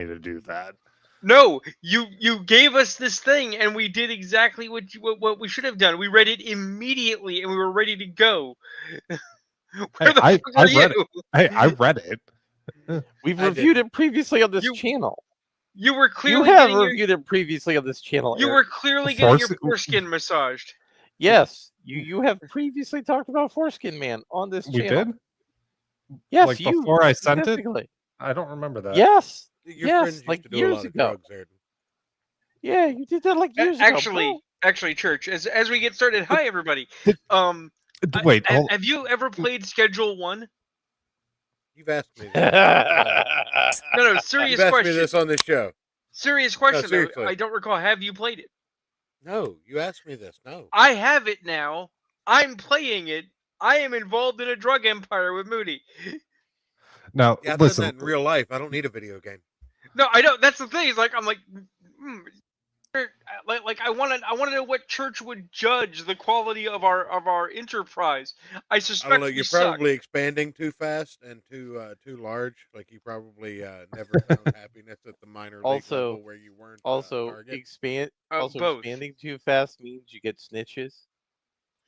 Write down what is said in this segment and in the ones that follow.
to do that. No, you gave us this thing, and we did exactly what we should have done. We read it immediately, and we were ready to go. Where the fuck I were read it. you? I read it. We've I reviewed didn't. it previously on this You- channel. You were You clearly have getting reviewed it previously on this channel, you Eric. were clearly getting your Force- foreskin massaged. Yes, you have previously talked about Foreskin Man on this We channel. did? Yes, Like you before I sent it? specifically. I don't remember that. Yes, Your yes, friends used like to do a years lot of ago. drugs, Ayrton. Yeah, you did that like years ago. Actually, Church. As we get started, hi everybody. Wait, Have you ever played Schedule 1? You've asked me this. No, serious You've asked question. me this on this show. Serious question. though. seriously. I don't recall. Have you played it? No, you asked me this. No. I have it now. I'm playing it. I am involved in a drug empire with Moody. now Yeah, I've listen. done that in real life. I don't need a video game. No, I don't. That's the thing. It's like I'm like, like I want to know what Church would judge the quality of our enterprise. I I suspect don't know. we You're suck. probably expanding too fast and too large. Like you probably never found happiness at the minor league Also- level where you weren't Also, target. Both. expanding too fast means you get snitches,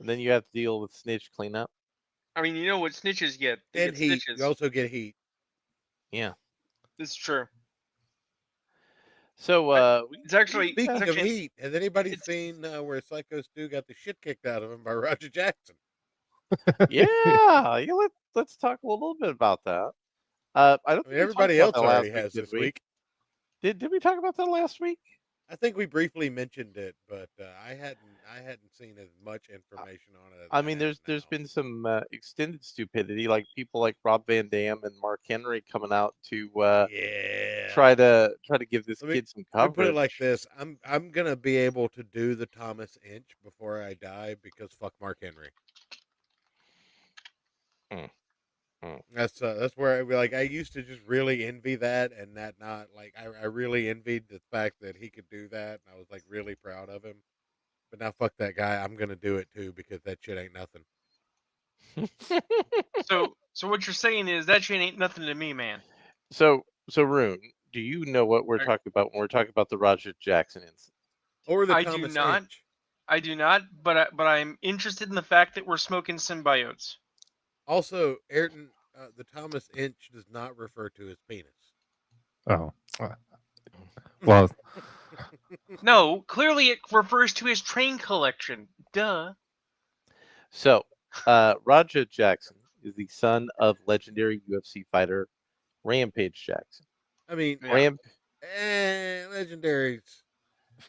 and then you have to deal with snitch cleanup. I mean, you know what snitches get? They And get heat. snitches. You also get heat. Yeah. This is true. So, It's actually. Speaking it's of actually- heat, has anybody it's- seen where Psycho Stu got the shit kicked out of him by Roger Jackson? yeah, let's talk a little bit about that. I don't. I think mean, we everybody talked else about that already last has did this we? week. Did we talk about that last week? I think we briefly mentioned it, but I hadn't seen as much information on it. As I mean, have there's now. been some extended stupidity, like people like Rob Van Dam and Mark Henry coming out to yeah. try to give this Let me- kid some Let me coverage. put it like this: I'm gonna be able to do the Thomas Inch before I die because fuck Mark Henry. That's where I used to just really envy that, and that not like I really envied the fact that he could do that, and I was like really proud of him. But now fuck that guy, I'm gonna do it too because that shit ain't nothing. So what you're saying is that shit ain't nothing to me, man. So Rune, do you know what we're I- talking about when we're talking about the Roger Jackson incident? Or the I do Thomas not. Inch. I do not, but I'm interested in the fact that we're smoking symbiotes. Also, Ayrton, the Thomas Inch does not refer to his penis. Oh. Well, No, clearly it refers to his train collection. Duh. So, Roger Jackson is the son of legendary UFC fighter Rampage Jackson. I mean, Yeah. legendaries.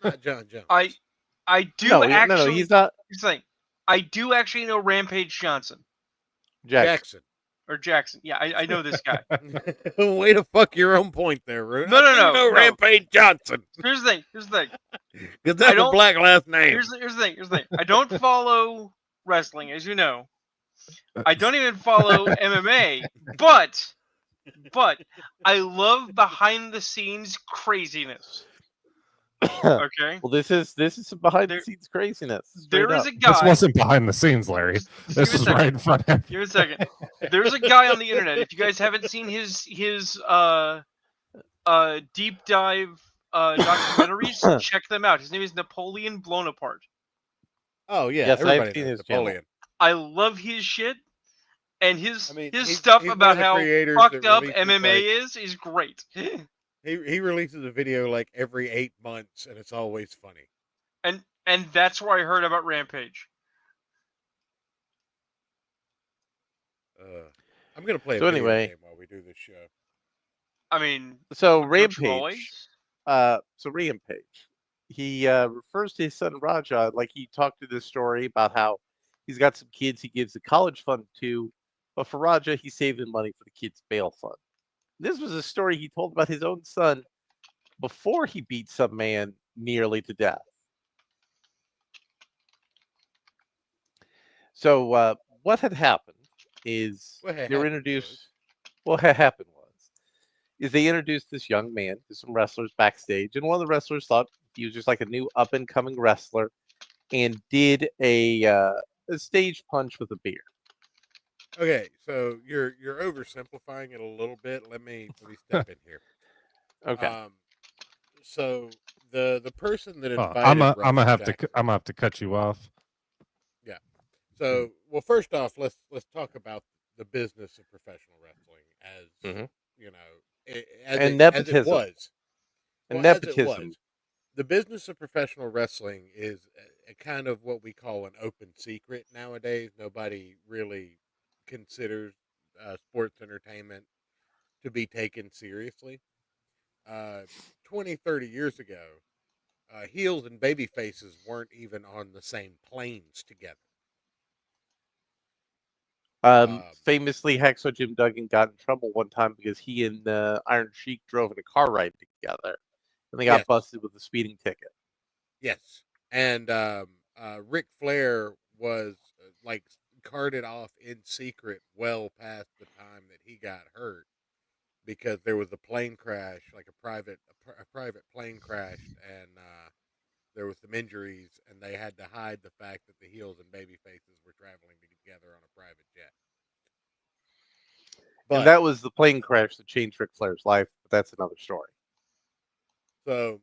Not John Jones. I do No, actually. he's not Here's the thing. I do actually know Rampage Johnson Jackson. or Jackson. Yeah, I know this guy. Way to fuck your own point there, Rude. No, no, no. Rampage Johnson. Here's the thing. Because that's a don't- black last name. Here's the thing. I don't follow wrestling, as you know. I don't even follow MMA, but I love behind the scenes craziness. Okay. Well, this is some behind the scenes craziness. There straight is up. a guy. this wasn't behind the scenes, Larry. Just This give me a is second. right in front of Give me a second. There's a guy on the internet. If you guys haven't seen his deep dive documentaries, check them out. His name is Napoleon Bonaparte. Oh, yeah. Yes, I've everybody seen knows his channel. Napoleon. I love his shit, and his he's stuff one about of the how creators fucked that up releases, MMA is great. He releases a video like every 8 months, and it's always funny. And that's where I heard about Rampage. I'm gonna play a So video anyway- game while we do this show. I mean, So don't you Rampage. always? Rampage. He refers to his son Raja like he talked to this story about how he's got some kids he gives a college fund to, but for Raja he's saving money for the kids' bail fund. This was a story he told about his own son before he beat some man nearly to death. So what had happened is What had they were happened introduced. What had happened is they introduced this young man to some wrestlers backstage, and one of the wrestlers thought he was just like a new up and coming wrestler, and did a stage punch with a beer. Okay, so you're oversimplifying it a little bit. Let me step in here. Okay. So the person that Oh, invited I'm Roger gonna have Jackson. to cut you off. Yeah. So, well, first off, let's talk about the business of professional wrestling as Mhm. you know, And as it nepotism. was. And Well, as it nepotism. was, the business of professional wrestling is a kind of what we call an open secret nowadays. Nobody really considers sports entertainment to be taken seriously. Uh, 20, 30 years ago, heels and baby faces weren't even on the same planes together. Famously, Hacksaw Jim Duggan got in trouble one time because he and Iron Sheik drove in a car ride together, and they got Yes. busted with a speeding ticket. Yes, and Ric Flair was like carted off in secret well past the time that he got hurt because there was a plane crash, like a private plane crashed, and there was some injuries, and they had to hide the fact that the heels and baby faces were traveling together on a private jet. And But that was the plane crash that changed Ric Flair's life, but that's another story. so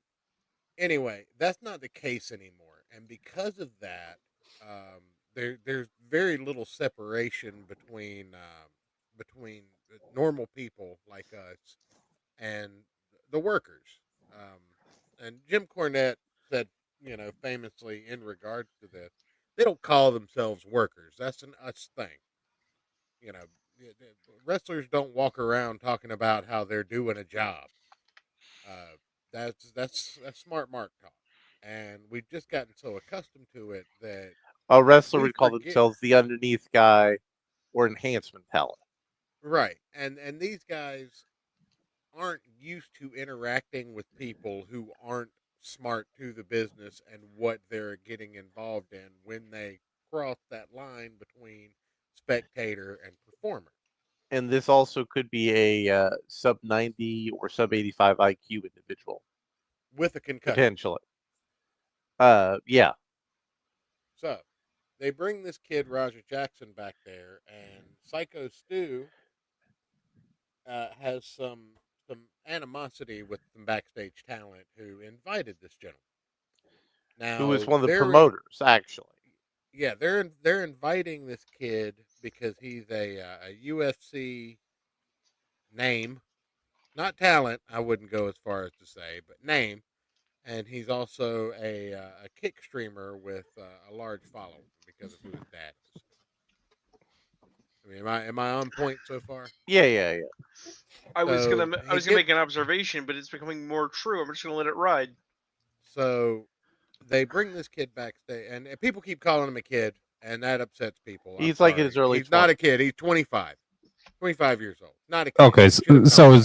anyway, that's not the case anymore, and because of that, there's very little separation between normal people like us and the workers. And Jim Cornette said, famously in regards to this, they don't call themselves workers. That's an us thing. You know, wrestlers don't walk around talking about how they're doing a job. Uh, that's smart mark talk, and we've just gotten so accustomed to it that A wrestler we would call forget. themselves the underneath guy or enhancement talent. Right, and these guys aren't used to interacting with people who aren't smart to the business and what they're getting involved in when they cross that line between spectator and performer. And this also could be a sub 90 or sub 85 IQ individual, With a concussion. potentially. Yeah. So they bring this kid Roger Jackson back there, and Psycho Stu has some animosity with some backstage talent who invited this gentleman. Now, Who is one of the promoters, actually. Yeah, they're inviting this kid because he's a UFC name, not talent. I wouldn't go as far as to say, but name, and he's also a kick streamer with a large following because of who his dad is. I mean, am I on point so far? Yeah. I was So gonna make an observation, but it's becoming more true. I'm just gonna let it ride. So they bring this kid backstage, and people keep calling him a kid, and that upsets people. I'm He's like in sorry. his early He's not a 20s. kid. He's 25. 25 years old. Not a kid. Okay, He should have so known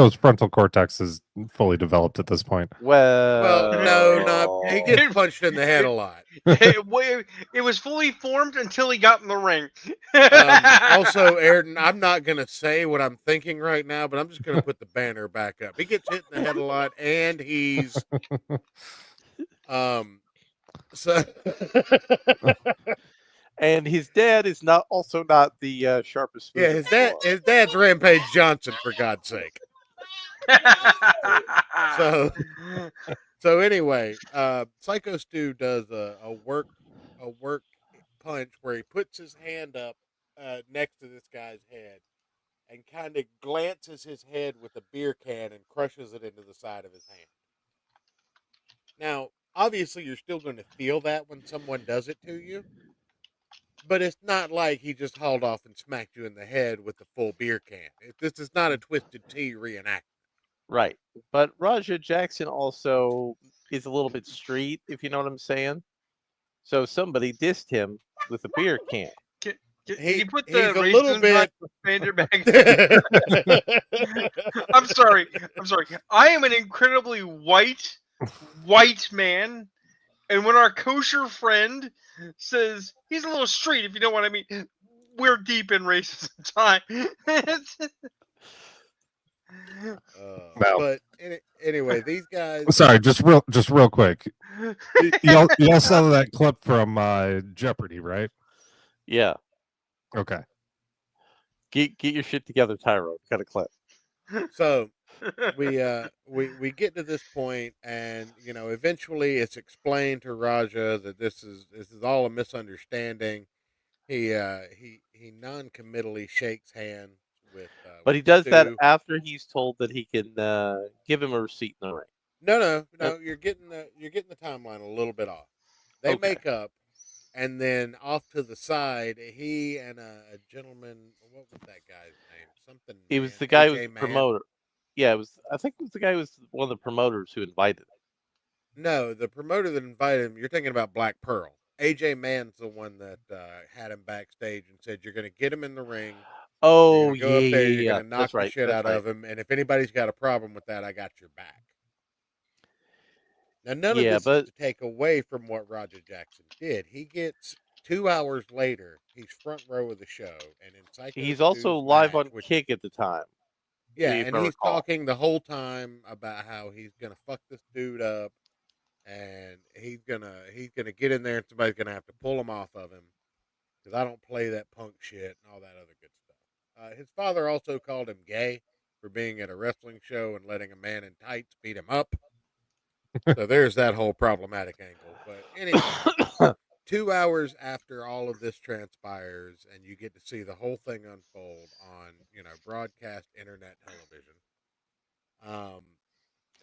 his frontal cortex is fully developed at this point. Well, no, not. He Well, gets punched in the head a lot. It was fully formed until he got in the ring. Also, Ayrton, I'm not going to say what I'm thinking right now, but I'm just going to put the banner back up. He gets hit in the head a lot, and he's so and his dad is not the sharpest. yeah, his dad's Rampage Johnson, for God's sake. So anyway, Psycho Stu does a work punch where he puts his hand up next to this guy's head and kind of glances his head with a beer can and crushes it into the side of his hand. Now, obviously, you're still going to feel that when someone does it to you, but it's not like he just hauled off and smacked you in the head with a full beer can. This is not a Twisted Tea reenactment. Right. But Raja Jackson also is a little bit street, if you know what I'm saying. So somebody dissed him with a beer can. Can you put He's the a little bit. expander back? I'm sorry. I am an incredibly white man, and when our kosher friend says he's a little street, if you know what I mean, we're deep in racism time. No. But anyway, these guys. Sorry, just real quick. Y'all saw that clip from Jeopardy, right? Yeah. Okay. Get your shit together, Tyro. Got a clip. So we get to this point, and eventually it's explained to Raja that this is all a misunderstanding. He non-committally shakes hands But with he does that Stu. after he's told that he can give him a receipt in the ring. No, you're getting the timeline a little bit off. They Okay. make up, and then off to the side, he and a gentleman. What was that guy's name? Something He was Man. the guy who was AJ the Man. promoter. Yeah, it was. I think it was the guy who was one of the promoters who invited him. No, the promoter that invited him. You're thinking about Black Pearl. AJ Man's the one that had him backstage and said, "You're going to get him in the ring. You're going Oh to go yeah, up there. yeah, You're going yeah. to knock That's the right. shit That's out right. of him. And if anybody's got a problem with that, I got your back." Now, none of Yeah, this is but to take away from what Roger Jackson did. He gets 2 hours later, he's front row of the show, and in Psycho he's also Stu's live match, on which is Kick at the time, yeah, if and I he's recall. talking the whole time about how he's gonna fuck this dude up, and he's gonna get in there, and somebody's gonna have to pull him off of him because I don't play that punk shit and all that other good stuff. His father also called him gay for being at a wrestling show and letting a man in tights beat him up. So there's that whole problematic angle. But anyway, 2 hours after all of this transpires, and you get to see the whole thing unfold on broadcast internet television. Um,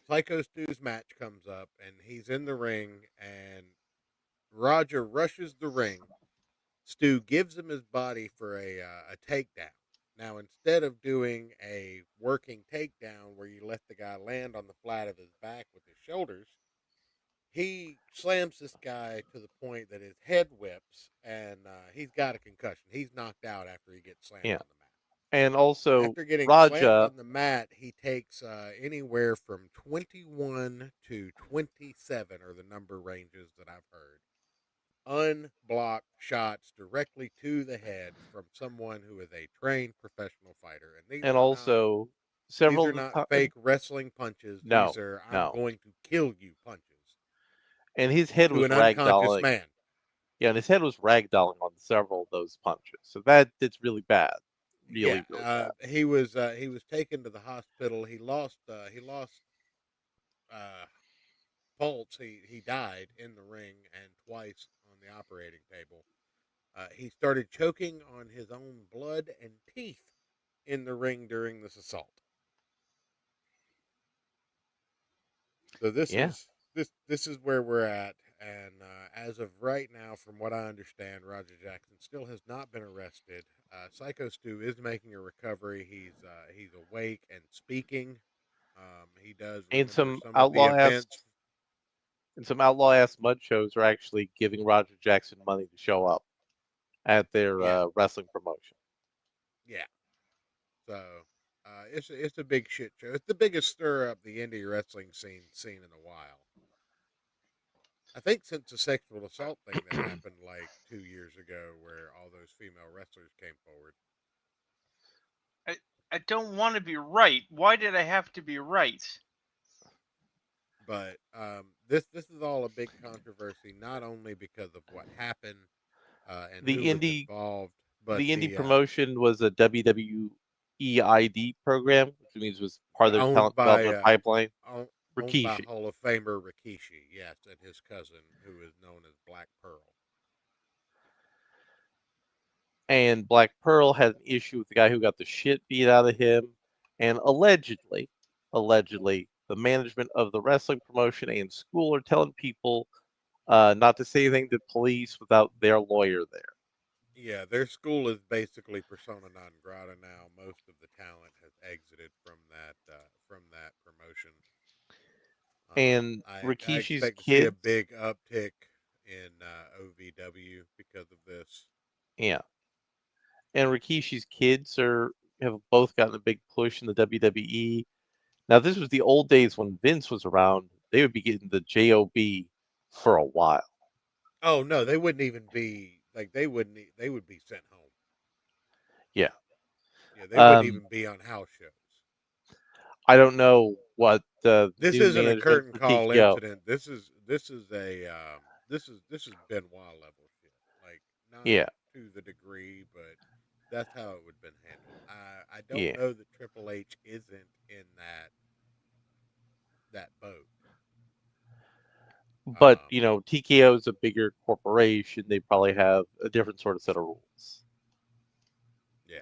Psycho Stu's match comes up, and he's in the ring, and Roger rushes the ring. Stu gives him his body for a takedown. Now, instead of doing a working takedown where you let the guy land on the flat of his back with his shoulders, he slams this guy to the point that his head whips, and he's got a concussion. He's knocked out after he gets slammed Yeah, on the mat. and also After getting slammed Raja, on the mat, he takes anywhere from 21 to 27 are the number ranges that I've heard. Unblocked shots directly to the head from someone who is a trained professional fighter, and these and are not also these several are of the not time. fake wrestling punches. These No, are I'm no, going to kill you punches and his head to was an unconscious ragdolling. man. Yeah, and his head was ragdolling on several of those punches. So it's really bad, Yeah, really, really bad. he was taken to the hospital. He lost uh, pulse. He died in the ring and twice on the operating table. He started choking on his own blood and teeth in the ring during this assault. So this Yeah, is this is where we're at, and as of right now, from what I understand, Roger Jackson still has not been arrested. Psycho Stu is making a recovery. He's awake and speaking. He does and remember some of the events. some outlaw ass mud shows are actually giving Roger Jackson money to show up at their Yeah, wrestling promotion. yeah. So it's a big shit show. It's the biggest stir up the indie wrestling scene seen in a while. I think since the sexual assault thing that happened like 2 years ago, where all those female wrestlers came forward. I don't want to be right. Why did I have to be right? But this is all a big controversy, not only because of what happened and who The was indie involved, but the indie the promotion was a WWEID program, which means it was part of their owned talent by development pipeline. owned by Rikishi. Hall of Famer Rikishi, yes, and his cousin, who is known as Black Pearl. And Black Pearl had an issue with the guy who got the shit beat out of him, and allegedly, the management of the wrestling promotion and school are telling people not to say anything to police without their lawyer there. Yeah, their school is basically persona non grata now. Most of the talent has exited from that promotion. And I Rikishi's expect to see a kids, big uptick in OVW because of this. yeah, and Rikishi's kids have both gotten a big push in the WWE. Now, this was the old days when Vince was around. They would be getting the job for a while. Oh no, they wouldn't even be like they wouldn't. They would be sent home. Yeah. Yeah, they wouldn't Um, even be on house shows. I don't know what the This new isn't a management curtain for call TKO. incident. This is a this is Benoit level shit. Like not Yeah, to the degree, but that's how it would have been handled. I don't yeah. know that Triple H isn't in that. that boat. But TKO is a bigger corporation. They probably have a different sort of set of rules. Yeah.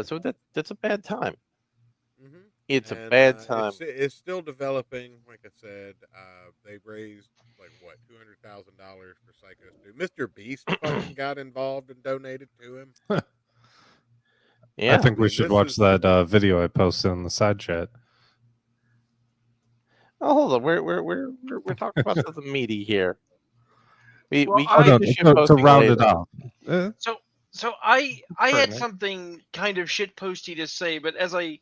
So that's a bad time. Mm-hmm. It's a bad And time. it's still developing. Like I said, they raised like what $200,000 for Psychos 2. Mr. Beast fucking got involved and donated to him. Yeah. I think we mean, should this watch is- that video I posted in the side chat. Oh, hold on. We're talking about something meaty here. We Well, we I- get no, the to, shit to posting round later. it off. So I had Pertinent. something kind of shitposty to say, but as I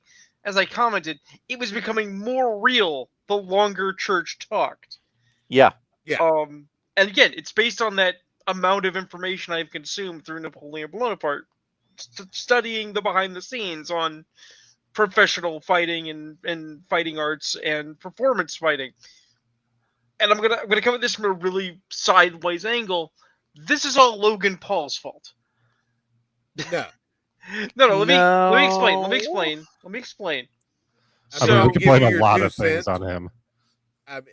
commented, it was becoming more real the longer Church talked. Yeah. Yeah. And again, it's based on that amount of information I've consumed through Napoleon Bonaparte, studying the behind the scenes on professional fighting and fighting arts and performance fighting. And I'm gonna come at this from a really sideways angle. This is all Logan Paul's fault. No. No, let me No. explain. I So mean, I'll we can give blame you a your lot 2 of things cents. on him.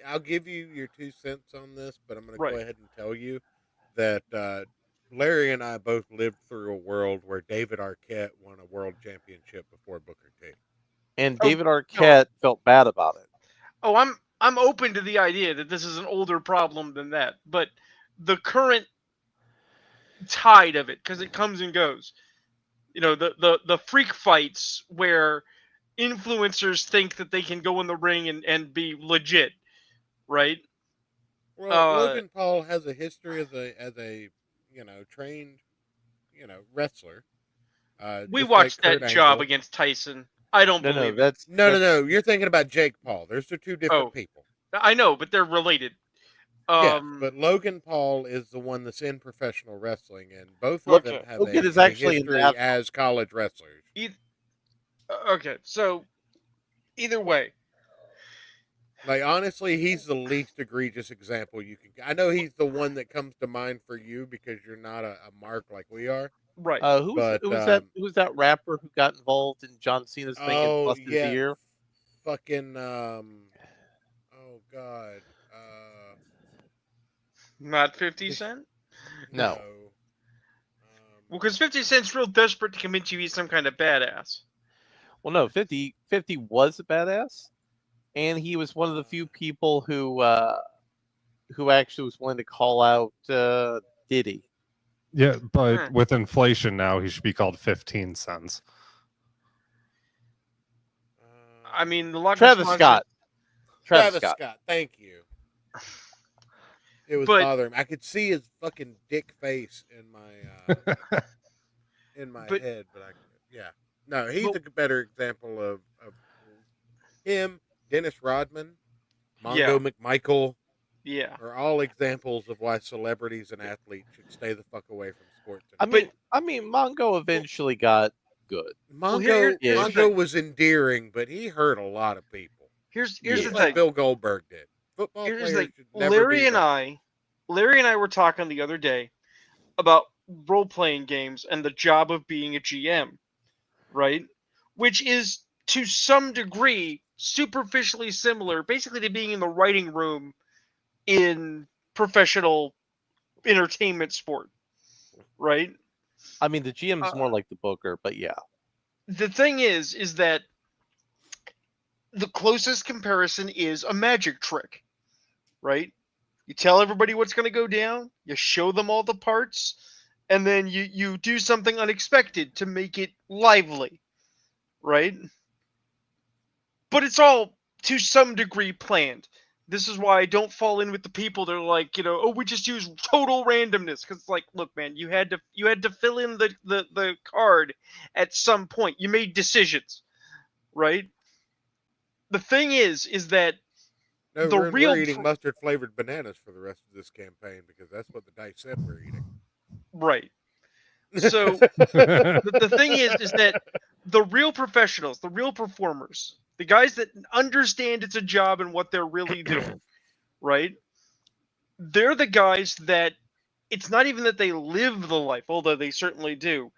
I'll give you your 2 cents on this, but I'm going to Right. go ahead and tell you that Larry and I both lived through a world where David Arquette won a world championship before Booker T. And Oh, David Arquette felt bad about it. oh, I'm open to the idea that this is an older problem than that, but the current tide of it, because it comes and goes. The freak fights where influencers think that they can go in the ring and be legit, right? Well, Logan Paul has a history as a trained wrestler. We Just watched like Kurt that job Angle. against Tyson. I don't No, believe it. that's No. You're thinking about Jake Paul. Those are 2 different Oh. people. I know, but they're related. Yes, but Logan Paul is the one that's in professional wrestling, and both of Logan them have is a actually in history that- as college wrestlers. Okay, so either way, Like honestly, he's the least egregious example you can. I know he's the one that comes to mind for you because you're not a mark like we are. right? Who But, was that rapper who got involved in John Cena's thing and busted his ear? Fucking oh god, Not 50 This- Cent. No. Well, because 50 Cent's real desperate to convince you he's some kind of badass. Well, no, 50 was a badass, and he was one of the few people who actually was willing to call out Diddy. Yeah, but with inflation now, he should be called 15 cents. I mean, the luck Travis Scott. Travis Scott. Thank you. It was But- bothering me. I could see his fucking dick face in my But- head, but no, he's a better example of him. Dennis Rodman, Mongo McMichael Yeah. are all examples of why celebrities and athletes should stay the fuck away from sports. I mean, Mongo eventually got good. Mongo here's the Mongo thing. was endearing, but he hurt a lot of people. Here's Yeah. the Like thing. Bill Goldberg did. Football Here's the players thing. should never Larry be and wrestlers. I were talking the other day about role playing games and the job of being a GM, right? Which is to some degree superficially similar, basically, to being in the writing room in professional entertainment sport, right? I mean, the GM is more like the booker, but yeah. The thing is that the closest comparison is a magic trick, right? You tell everybody what's going to go down, you show them all the parts, and then you do something unexpected to make it lively, right? But it's all to some degree planned. This is why I don't fall in with the people that are like, oh, we just use total randomness. Because like, look, man, you had to fill in the card at some point. You made decisions, right? The thing is that No, the we're real eating mustard flavored bananas for the rest of this campaign because that's what the dice said we're eating. right. So the thing is that the real professionals, the real performers, the guys that understand it's a job and what they're really doing, right? They're the guys that it's not even that they live the life, although they certainly do,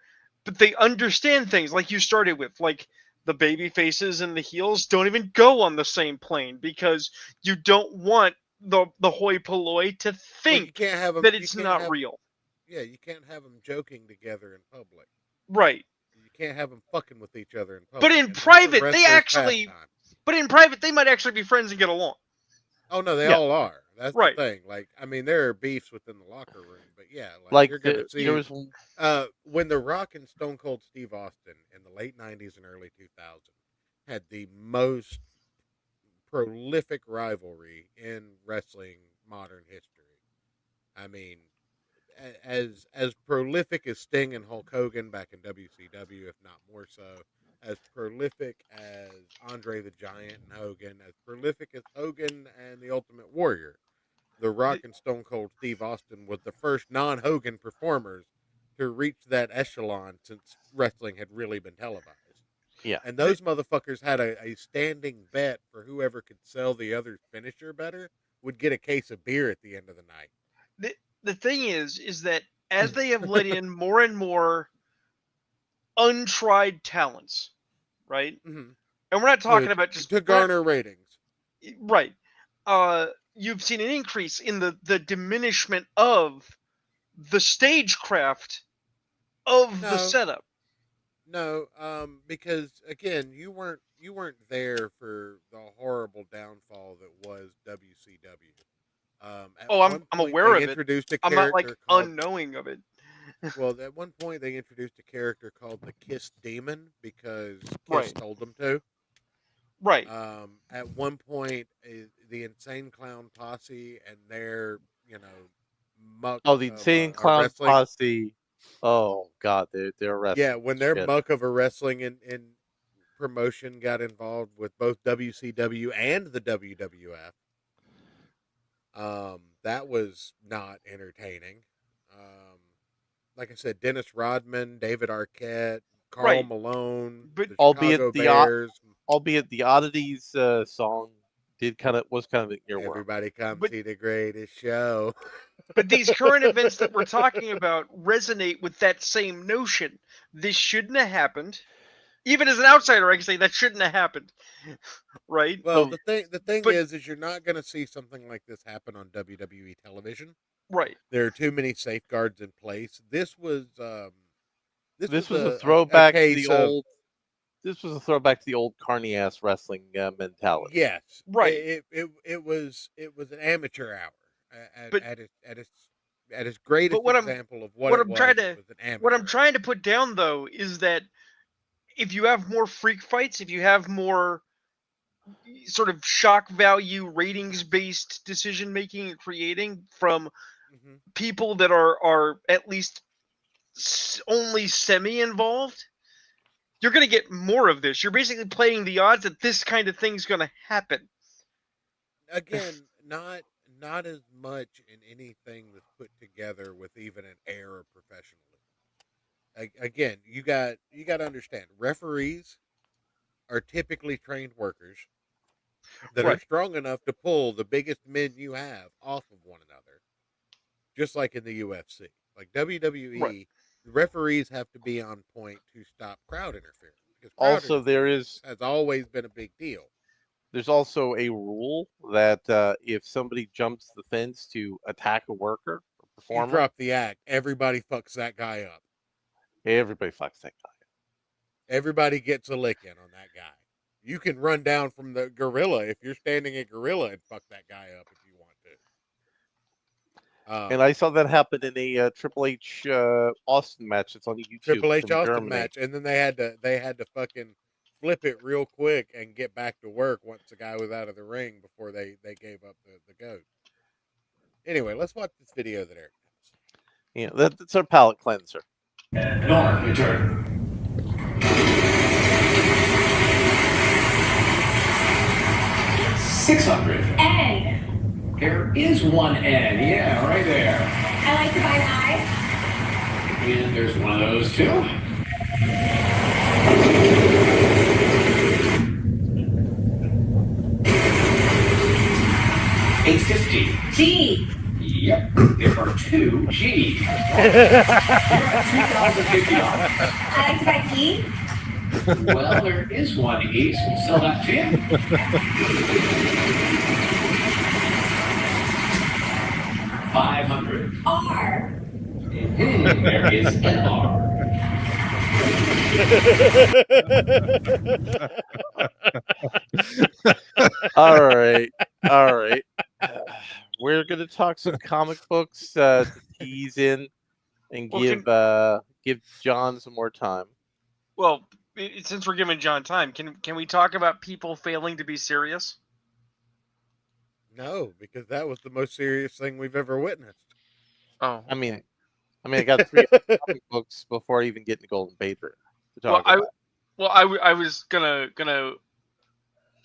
but they understand things like you started with, like the baby faces and the heels don't even go on the same plane because you don't want the hoi polloi to Well, you think can't have them. that it's not real. Yeah, you can't have them joking together in public. Right. You can't have them fucking with each other in public. But in and that's a private, they wrestler's actually. pastime. But in private, they might actually be friends and get along. Oh no, they Yeah. all are. That's Right. the thing. Like, I mean, there are beefs within the locker room, but yeah, Like you're gonna see. there was When The Rock and Stone Cold Steve Austin in the late '90s and early 2000s had the most prolific rivalry in wrestling modern history. I mean, as prolific as Sting and Hulk Hogan back in WCW, if not more so, as prolific as Andre the Giant and Hogan, as prolific as Hogan and the Ultimate Warrior. The Rock and Stone Cold Steve Austin was the first non-Hogan performers to reach that echelon since wrestling had really been televised. Yeah. And those motherfuckers had a standing bet for whoever could sell the other's finisher better would get a case of beer at the end of the night. The thing is that as they have let in more and more untried talents, right? Mm-hmm. And we're not talking about just to garner ratings. Right. You've seen an increase in the diminishment of the stagecraft of the setup. No, because again, you weren't there for the horrible downfall that was WCW. I'm aware of it. Introduced a I'm not like called, unknowing of it. Well, at one point they introduced a character called the Kiss Demon because Kiss Right. told them to. Right. At one point, the Insane Clown Posse and their, muck. Oh, the Insane Clown wrestling. Posse. Oh God, they're wrestling. Yeah, when their shit. muck of a wrestling in promotion got involved with both WCW and the WWF, that was not entertaining. Like I said, Dennis Rodman, David Arquette, Carl Right. Malone, But- the Albeit Chicago the Bears. Albeit the Oddities song was kind of an earworm. Everybody come But- see the greatest show. But these current events that we're talking about resonate with that same notion. This shouldn't have happened. Even as an outsider, I can say that shouldn't have happened. Right? Well, So- the thing but- is you're not going to see something like this happen on WWE television. Right. There are too many safeguards in place. This was This was a throwback to case the of- old. This was a throwback to the old carny ass wrestling mentality. Yes, Right. It was an amateur hour But- at its greatest what I'm- example of what what it I'm was. trying It was an amateur. What I'm trying to put down, though, is that if you have more freak fights, if you have more sort of shock value, ratings based decision making and creating from Mhm. people that are at least only semi involved, you're going to get more of this. You're basically playing the odds that this kind of thing's going to happen. Again, not as much in anything that's put together with even an air of professionalism. Again, you got to understand, referees are typically trained workers that are Right. strong enough to pull the biggest men you have off of one another, just like in the UFC. Like WWE, Right. the referees have to be on point to stop crowd interference. Because crowd Also, there interference is has always been a big deal. there's also a rule that if somebody jumps the fence to attack a worker or You performer, drop the act, everybody fucks that guy up. everybody fucks that guy. Everybody gets a lick in on that guy. You can run down from the gorilla if you're standing at gorilla and fuck that guy up if you want to. And I saw that happen in a Triple H Austin match. It's on YouTube. Triple H from Austin Germany. match, and then they had to fucking flip it real quick and get back to work once the guy was out of the ring before they gave up the goat. Anyway, let's watch this video that Eric has. Yeah, that's our palate cleanser. Norm, your turn. $600. N. There is one N. Yeah, right there. I like to buy an eye. And there's one of those too. $850. G. Yep, there are two G's. You're at $2,050. I like to buy P. Well, there is one east. We'll sell that to you. 500. R. There is an R. All right. All right. We're going to talk some comic books to tease in and Well, give John some more time. Well, since we're giving John time, can we talk about people failing to be serious? No, because that was the most serious thing we've ever witnessed. Oh, I mean, I got 3 comic books before I even get into Golden Patriot to talk about. I was gonna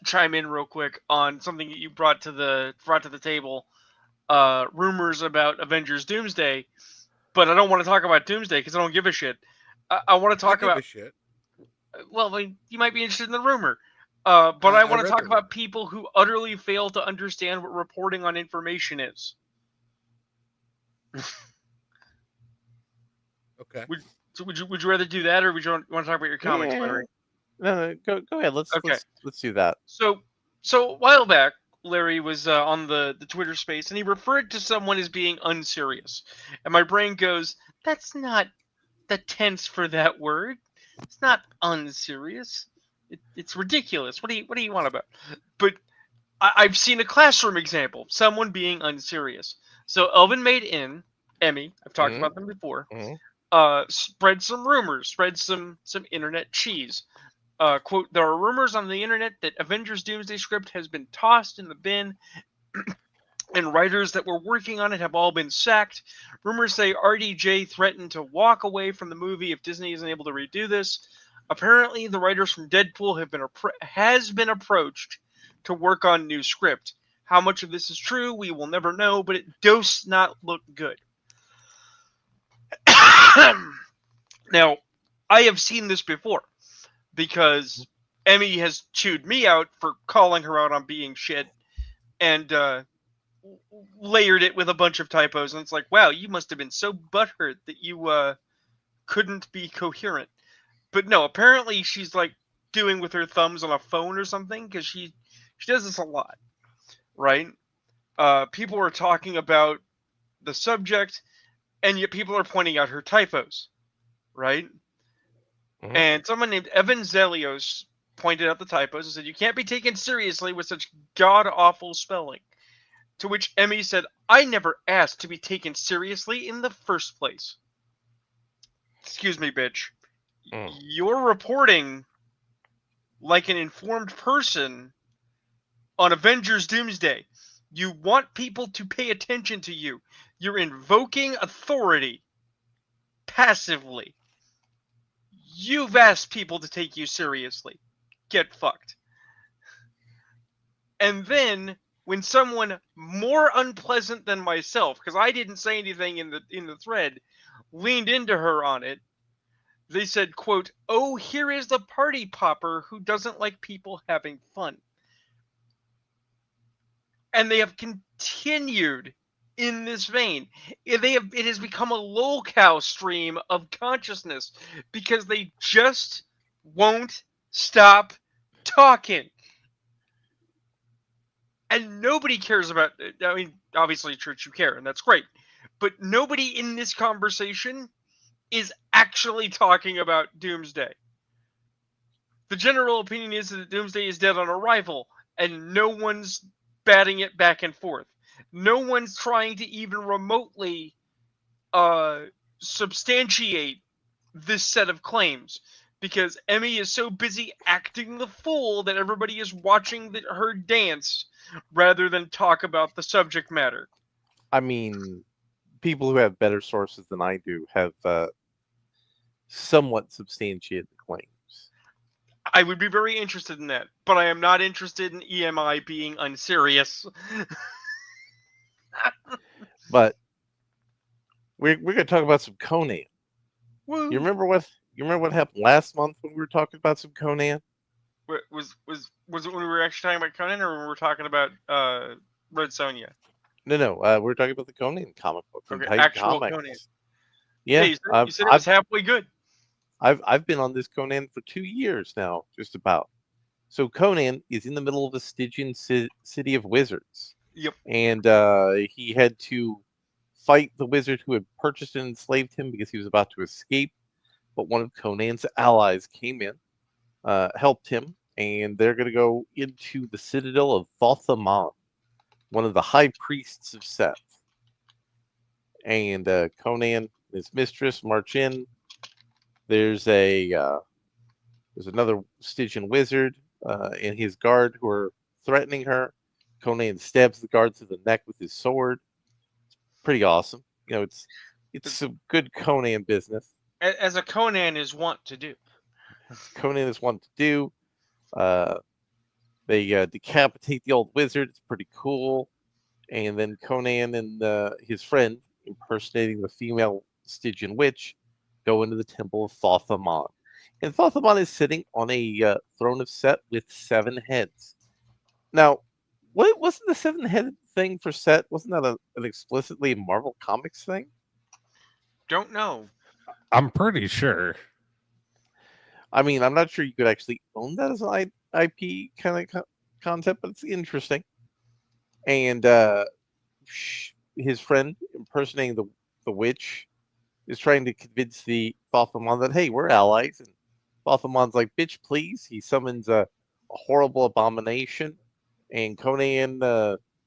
chime in real quick on something that you brought to the table, rumors about Avengers Doomsday, but I don't want to talk about Doomsday because I don't give a shit. I want to talk I give about. a shit. Well, I mean, you might be interested in the rumor, but I want to read talk the about people who utterly fail to understand what reporting on information is. Okay. So would you rather do that, or would you want to talk about your comics, Larry? No, go ahead. Let's do that. So a while back, Larry was on the Twitter space, and he referred to someone as being unserious, and my brain goes, "That's not the tense for that word. It's not unserious. It's ridiculous. What do you want about?" But I've seen a classroom example, someone being unserious. So Elvin Made In, Emmy, I've talked about them before. Spread some rumors, spread some internet cheese. Quote, there are rumors on the internet that Avengers Doomsday script has been tossed in the bin and writers that were working on it have all been sacked. Rumors say RDJ threatened to walk away from the movie if Disney isn't able to redo this. Apparently, the writers from Deadpool has been approached to work on new script. How much of this is true, we will never know, but it does not look good. Now, I have seen this before because Emmy has chewed me out for calling her out on being shit and layered it with a bunch of typos. And it's like, wow, you must have been so butthurt that you couldn't be coherent. But no, apparently she's like doing with her thumbs on a phone or something because she does this a lot, right? People are talking about the subject, and yet people are pointing out her typos, right? And someone named Evan Zelios pointed out the typos and said, you can't be taken seriously with such god-awful spelling. To which Emmy said, I never asked to be taken seriously in the first place. Excuse me, bitch. You're reporting like an informed person on Avengers Doomsday. You want people to pay attention to you. You're invoking authority passively. You've asked people to take you seriously. Get fucked. And then, when someone more unpleasant than myself, because I didn't say anything in the thread, leaned into her on it, they said, quote, oh, here is the party popper who doesn't like people having fun. And they have continued in this vein. It has become a lolcow stream of consciousness because they just won't stop talking. And nobody cares about it. I mean, obviously, church, you care, and that's great. But nobody in this conversation is actually talking about Doomsday. The general opinion is that Doomsday is dead on arrival, and no one's batting it back and forth. No one's trying to even remotely substantiate this set of claims because Emmy is so busy acting the fool that everybody is watching her dance rather than talk about the subject matter. I mean, people who have better sources than I do have somewhat substantiated the claims. I would be very interested in that, but I am not interested in EMI being unserious. But we're going to talk about some Conan. Woo. You remember what happened last month when we were talking about some Conan? Was it when we were actually talking about Conan, or when we were talking about Red Sonja? No. We're talking about the Conan comic book from Titan actual Comics. Conan. Yeah, Hey, you said it was halfway good. I've been on this Conan for 2 years now, just about. So Conan is in the middle of the Stygian city of wizards, Yep. and he had to fight the wizard who had purchased and enslaved him because he was about to escape. But one of Conan's allies came in, helped him, and they're going to go into the citadel of Thothamon, one of the high priests of Seth. And Conan and his mistress march in. There's another Stygian wizard and his guard who are threatening her. Conan stabs the guard through the neck with his sword. It's pretty awesome. It's some good Conan business. As a Conan is wont to do. Conan is one to do. They decapitate the old wizard. It's pretty cool. And then Conan and his friend, impersonating the female Stygian witch, go into the temple of Thothamon. And Thothamon is sitting on a throne of Set with 7 heads. Now, what wasn't the 7-headed thing for Set? Wasn't that an explicitly Marvel Comics thing? Don't know. I'm pretty sure. I mean, I'm not sure you could actually own that as an IP kind of concept, but it's interesting. And his friend, impersonating the witch, is trying to convince the Thothamon that, hey, we're allies. And Thothamon's like, bitch, please. He summons a horrible abomination. And Conan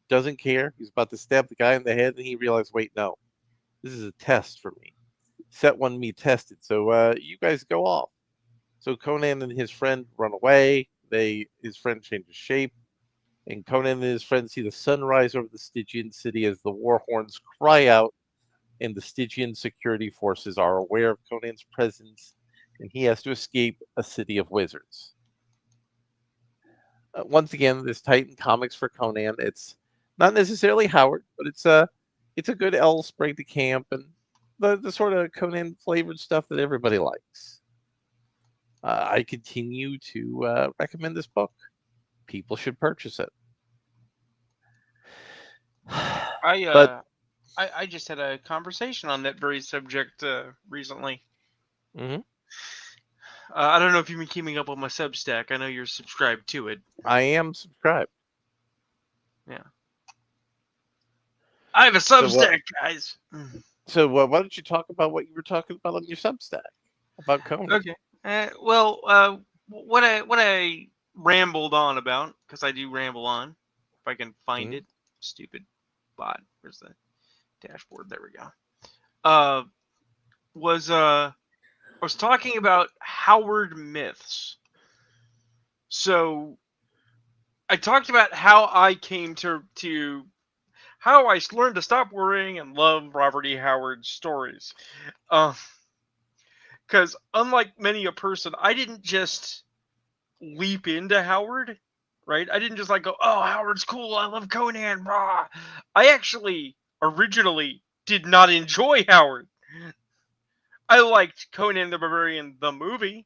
doesn't care. He's about to stab the guy in the head. And he realizes, wait, no. This is a test for me. Set wanted me tested. So you guys go off. So Conan and his friend run away. His friend changes shape. And Conan and his friends see the sun rise over the Stygian city as the war horns cry out, and the Stygian security forces are aware of Conan's presence, and he has to escape a city of wizards. Once again, this Titan comics for Conan. It's not necessarily Howard, but it's a good L spring to camp and the sort of Conan flavored stuff that everybody likes. I continue to recommend this book. People should purchase it. I just had a conversation on that very subject recently. Mm-hmm. I don't know if you've been keeping up with my Substack. I know you're subscribed to it. I am subscribed. Yeah. I have a Substack, guys. So why don't you talk about what you were talking about on your Substack about Conan? Okay. What I rambled on about, because I do ramble on, if I can find it. Stupid bot. Where's the dashboard? There we go. I was talking about Howard myths. So I talked about how I came to how I learned to stop worrying and love Robert E. Howard's stories. Because unlike many a person, I didn't just leap into Howard, right? I didn't just like go, oh, Howard's cool, I love Conan, rah. I actually originally did not enjoy Howard. I liked Conan the Barbarian, the movie.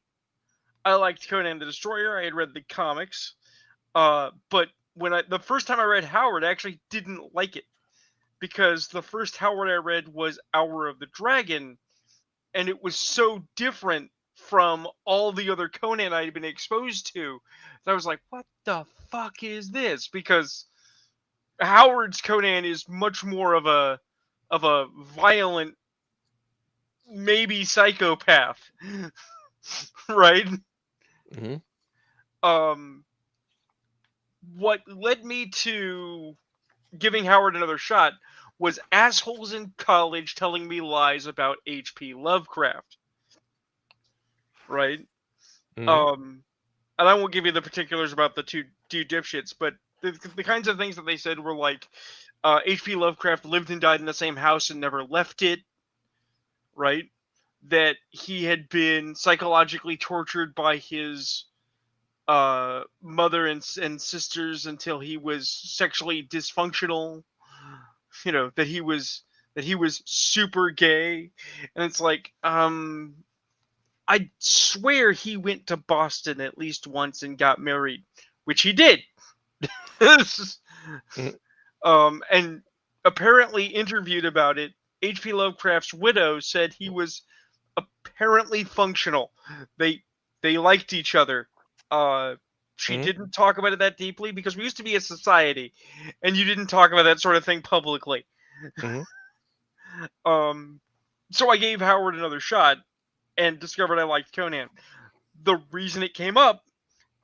I liked Conan the Destroyer. I had read the comics. But the first time I read Howard, I actually didn't like it. Because the first Howard I read was Hour of the Dragon. And it was so different from all the other Conan I had been exposed to. That I was like, what the fuck is this? Because Howard's Conan is much more of a violent, maybe psychopath, right? Mm-hmm. What led me to giving Howard another shot was assholes in college telling me lies about H.P. Lovecraft, right? Mm-hmm. And I won't give you the particulars about the two dipshits, but the kinds of things that they said were like, H.P. Lovecraft lived and died in the same house and never left it, right? That he had been psychologically tortured by his mother and sisters until he was sexually dysfunctional. You know, that he was super gay, and it's like, I swear he went to Boston at least once and got married, which he did. And apparently interviewed about it, H.P. Lovecraft's widow said he was apparently functional. They liked each other. She Mhm. didn't talk about it that deeply because we used to be a society, and you didn't talk about that sort of thing publicly. Mhm. So I gave Howard another shot and discovered I liked Conan. The reason it came up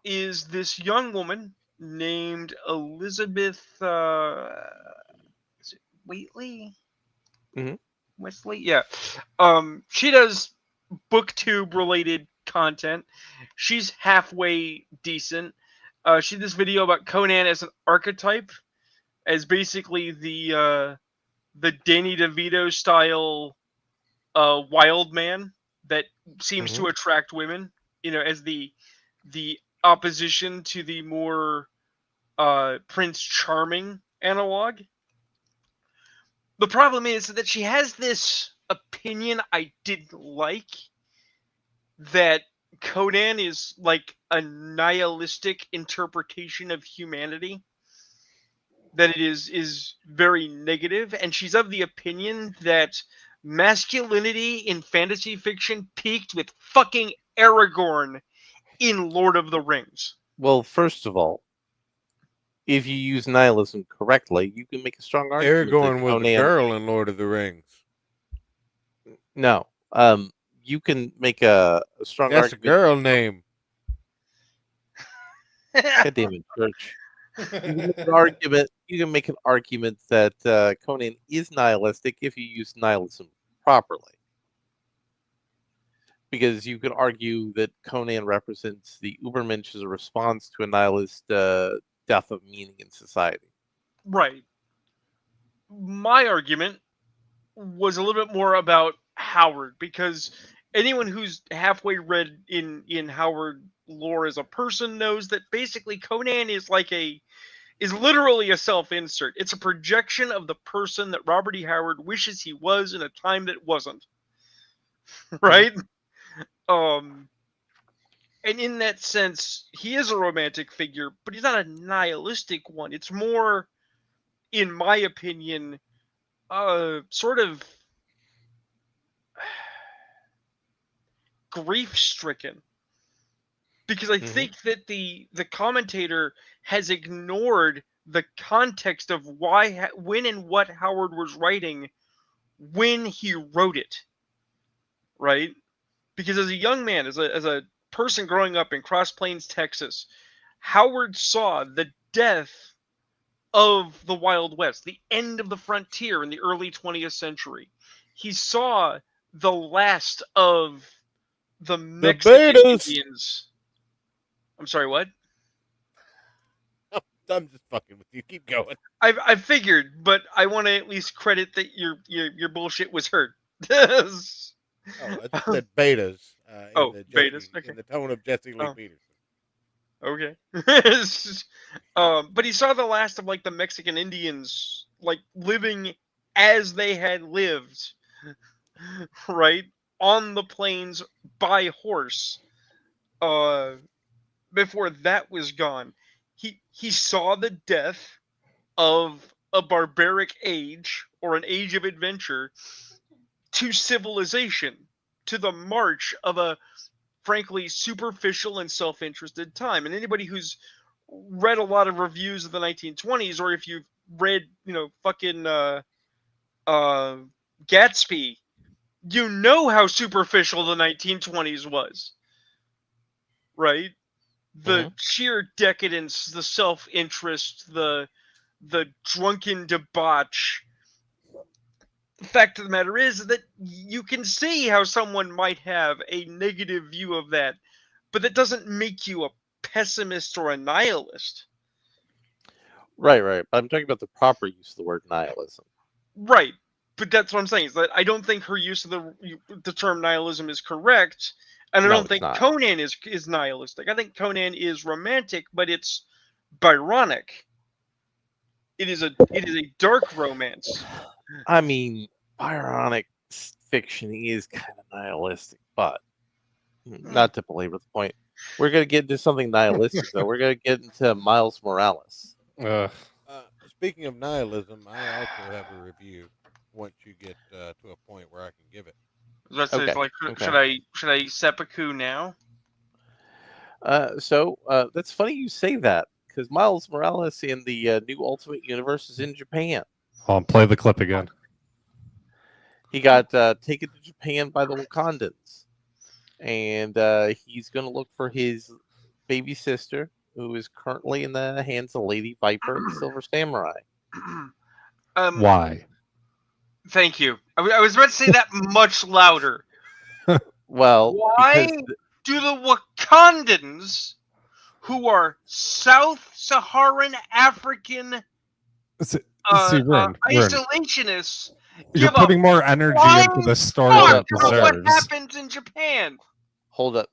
is this young woman named Elizabeth is it Wheatley? Mhm. Wesley? Yeah. She does booktube related content. She's halfway decent. She did this video about Conan as an archetype, as basically the Danny DeVito style wild man that seems to attract women. As the opposition to the more Prince Charming analog. The problem is that she has this opinion I didn't like, that Conan is like a nihilistic interpretation of humanity, that it is very negative, and she's of the opinion that masculinity in fantasy fiction peaked with fucking Aragorn in Lord of the Rings. Well, first of all, if you use nihilism correctly, you can make a strong argument that Aragorn was a Conan. girl in Lord of the Rings. No, you can make a strong That's a argument. girl name. God damn it, Church. You can make an argument. You can make an argument that Conan is nihilistic if you use nihilism properly, because you could argue that Conan represents the Ubermensch as a response to a nihilist death of meaning in society. Right. My argument was a little bit more about Howard, because anyone who's halfway read in Howard lore as a person knows that basically Conan is literally a self-insert. It's a projection of the person that Robert E. Howard wishes he was in a time that wasn't. Right? And in that sense, he is a romantic figure, but he's not a nihilistic one. It's more, in my opinion, sort of grief-stricken, because I think that the commentator has ignored the context of why, when, and what Howard was writing when he wrote it, right? Because as a young man, as a person growing up in Cross Plains, Texas, Howard saw the death of the Wild West, the end of the frontier in the early 20th century. He saw the last of the Mexican Betas! Indians. I'm sorry, what? I'm just fucking with you. Keep going. I figured, but I want to at least credit that your bullshit was heard. Yes. Oh, I just said betas. Oh, betas, okay. In the tone of Jesse Lee Oh. Peterson. Okay. But he saw the last of like the Mexican Indians, like living as they had lived, right, on the plains by horse. Before that was gone, he saw the death of a barbaric age, or an age of adventure, to civilization, to the march of a frankly superficial and self-interested time. And anybody who's read a lot of reviews of the 1920s, or if you've read, fucking Gatsby, you know how superficial the 1920s was, right? The sheer decadence, the self-interest, the drunken debauch. The fact of the matter is that you can see how someone might have a negative view of that, but that doesn't make you a pessimist or a nihilist. Right. But I'm talking about the proper use of the word nihilism. Right, but that's what I'm saying, is that I don't think her use of the term nihilism is correct, and I No, don't it's think not. Conan is nihilistic. I think Conan is romantic, but it's Byronic. It is a dark romance. I mean, Byronic fiction is kind of nihilistic, but not to belabor the point. We're going to get into something nihilistic, though. We're going to get into Miles Morales. Speaking of nihilism, I also have a review once you get to a point where I can give it. That's Okay, like, okay. should I seppuku now? So that's funny you say that because Miles Morales in the new Ultimate Universe is in Japan. I'll play the clip again. He got taken to Japan by the Wakandans, and he's going to look for his baby sister, who is currently in the hands of Lady Viper and Silver Samurai. Why? Thank you. I was about to say that much louder. Well, Why because do the Wakandans, who are South Saharan African See, Rune, isolationists, you're give a putting more energy flying into the story Hold than fuck it up, about what deserves. happens in Japan? hold up.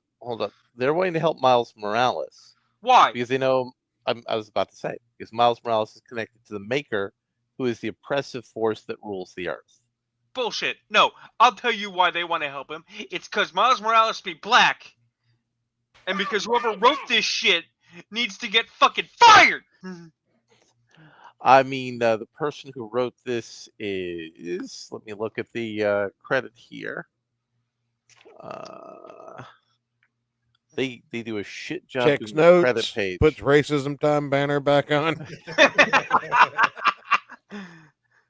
They're wanting to help Miles Morales Why? because they know I was about to say because Miles Morales is connected to the Maker, who is the oppressive force that rules the Earth. Bullshit. No, I'll tell you why they want to help him. It's because Miles Morales be black, and because whoever wrote this shit needs to get fucking fired. I mean, the person who wrote this is. Let me look at the credit here. They do a shit job Checks doing the credit notes, page. puts racism time banner back on.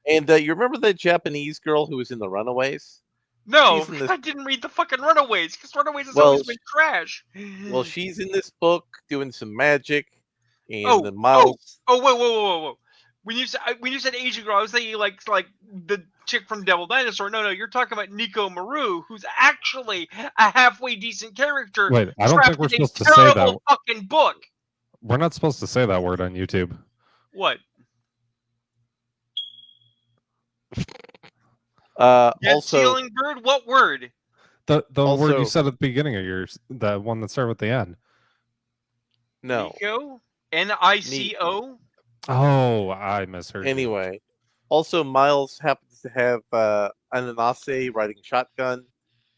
And you remember that Japanese girl who was in the Runaways? No, She's in this. I didn't read the fucking Runaways because Runaways has Well, always been trash. Well, she's in this book doing some magic, and Oh, then Miles. Oh, whoa. When you said Asian girl, I was thinking like the chick from Devil Dinosaur. No, you're talking about Nico Maru, who's actually a halfway decent character. Wait, I don't think we're trapped in a supposed to say that. terrible fucking book. We're not supposed to say that word on YouTube. What? Also, Ceiling bird. What word? The word you Also- said at the beginning of yours, the one that started with the N. no. Nico. Nico. Oh, I misheard. you. Anyway, also Miles happens to have Ananase riding shotgun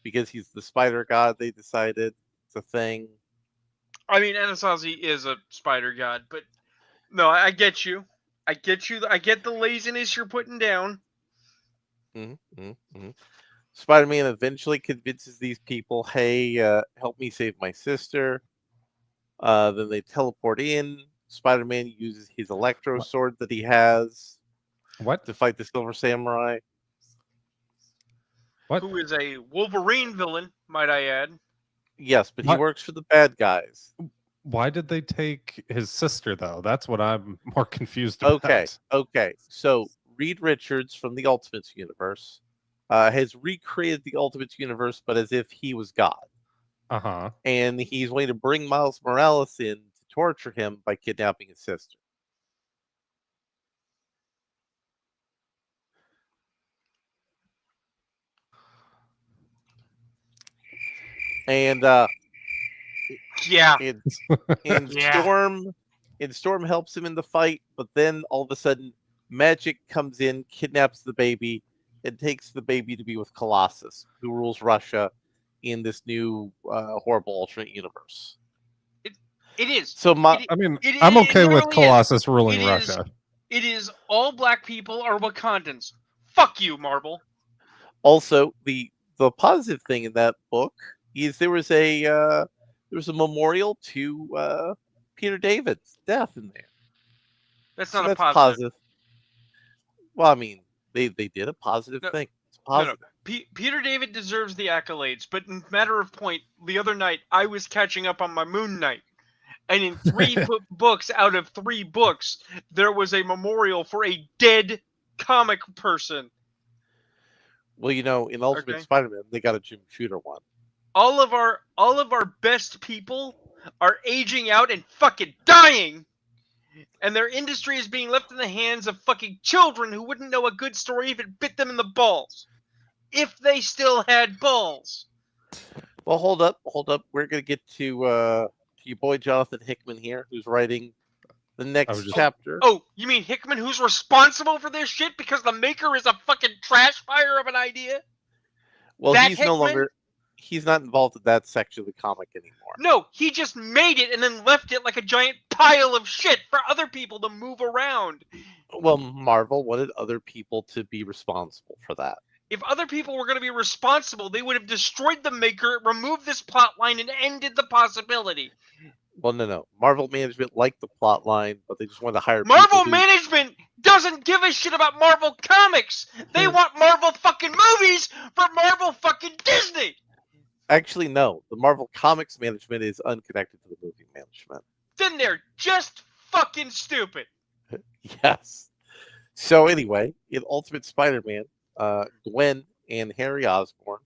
because he's the spider god. They decided it's a thing. I mean, Anasazi is a spider god, but no, I get you. I get the laziness you're putting down. Spider-Man eventually convinces these people, "Hey, help me save my sister." Then they teleport in. Spider-Man uses his electro sword that he has to fight the Silver Samurai. What? Who is a Wolverine villain, might I add? Yes, but he What? works for the bad guys. Why did they take his sister though? That's what I'm more confused about. Okay. So Reed Richards from the Ultimates universe has recreated the Ultimates universe, but as if he was God. Uh-huh. And he's going to bring Miles Morales in to torture him by kidnapping his sister. And Yeah. and Storm helps him in the fight, but then all of a sudden Magic comes in, kidnaps the baby, and takes the baby to be with Colossus, who rules Russia in this new horrible alternate universe. It is. So I'm okay with Colossus ruling Russia. It is all black people are Wakandans. Fuck you, Marvel. Also, the positive thing in that book is there was a memorial to Peter David's death in there. That's not a positive. Well, I mean, they did a positive thing. It's positive. No. Peter David deserves the accolades, but in matter of point, the other night I was catching up on my Moon Knight, and in 3 books out of 3 books, there was a memorial for a dead comic person. Well, in Ultimate Spider-Man, they got a Jim Shooter one. All of our best people are aging out and fucking dying. And their industry is being left in the hands of fucking children who wouldn't know a good story if it bit them in the balls. If they still had balls. Well, hold up. We're going to get to your boy Jonathan Hickman here, who's writing the next chapter. Oh, you mean Hickman, who's responsible for this shit because the Maker is a fucking trash fire of an idea? Well, he's not involved in that section of the comic anymore. No, he just made it and then left it like a giant pile of shit for other people to move around. Well, Marvel wanted other people to be responsible for that. If other people were going to be responsible, they would have destroyed the Maker, removed this plot line, and ended the possibility. Well, no. Marvel management liked the plot line, but they just wanted to hire Marvel people who... management doesn't give a shit about Marvel comics. They want Marvel fucking movies for Marvel fucking Disney. Actually, no. The Marvel Comics management is unconnected to the movie management. Then they're just fucking stupid. Yes. So anyway, in Ultimate Spider-Man, Gwen and Harry Osborn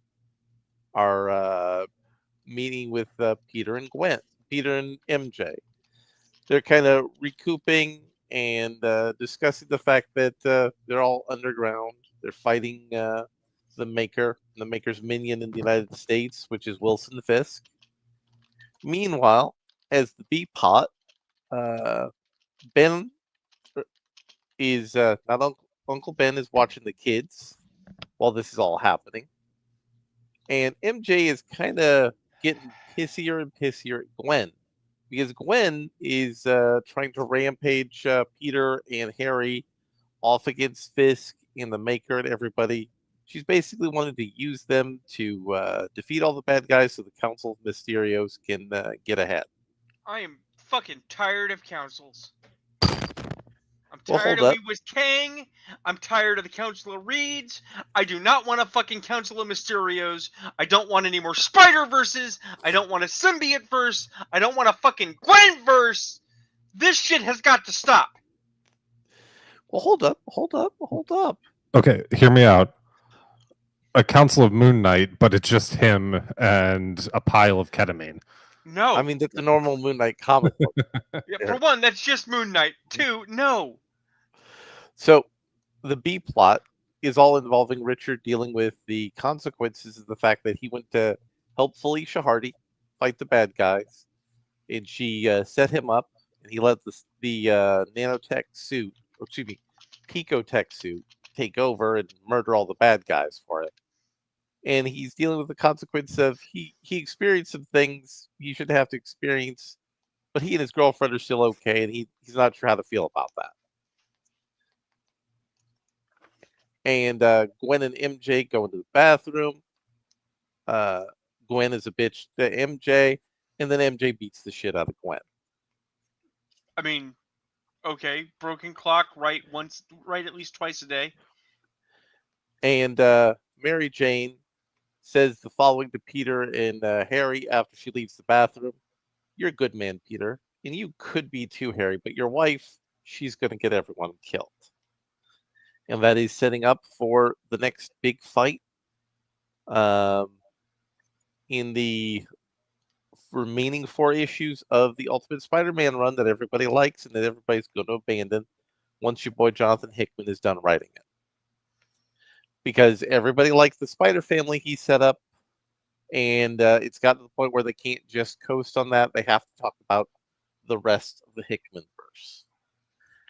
are meeting with Peter and MJ. They're kind of recouping and discussing the fact that they're all underground. They're fighting the Maker's minion in the United States, which is Wilson Fisk. Meanwhile, as the Beepot, Ben is not Uncle Ben is watching the kids while this is all happening, and MJ is kind of getting pissier and pissier at Gwen because Gwen is trying to rampage Peter and Harry off against Fisk and the Maker and everybody. She's basically wanted to use them to defeat all the bad guys so the Council of Mysterios can get ahead. I am fucking tired of councils. I'm Well, tired hold of up. We Was Kang. I'm tired of the Council of Reeds. I do not want a fucking Council of Mysterios. I don't want any more Spider-Verses. I don't want a Symbiote verse. I don't want a fucking Gwen verse. This shit has got to stop. Well, hold up. Okay, hear me out. A Council of Moon Knight, but it's just him and a pile of ketamine. No. I mean, that's the normal Moon Knight comic book. Yeah, for one, that's just Moon Knight. Two, no. So, the B plot is all involving Richard dealing with the consequences of the fact that he went to help Felicia Hardy fight the bad guys, and she set him up, and he let the nanotech suit, or excuse me, picotech suit, take over and murder all the bad guys for it. And he's dealing with the consequence of he experienced some things he shouldn't have to experience, but he and his girlfriend are still okay, and he's not sure how to feel about that. And Gwen and MJ go into the bathroom. Gwen is a bitch to MJ, and then MJ beats the shit out of Gwen. I mean, okay, broken clock, right at least twice a day. And Mary Jane says the following to Peter and Harry after she leaves the bathroom. You're a good man, Peter, and you could be too, Harry, but your wife, she's going to get everyone killed. And that is setting up for the next big fight in the remaining 4 issues of the Ultimate Spider-Man run that everybody likes and that everybody's going to abandon once your boy Jonathan Hickman is done writing it. Because everybody likes the Spider Family he set up, and it's gotten to the point where they can't just coast on that. They have to talk about the rest of the Hickman verse.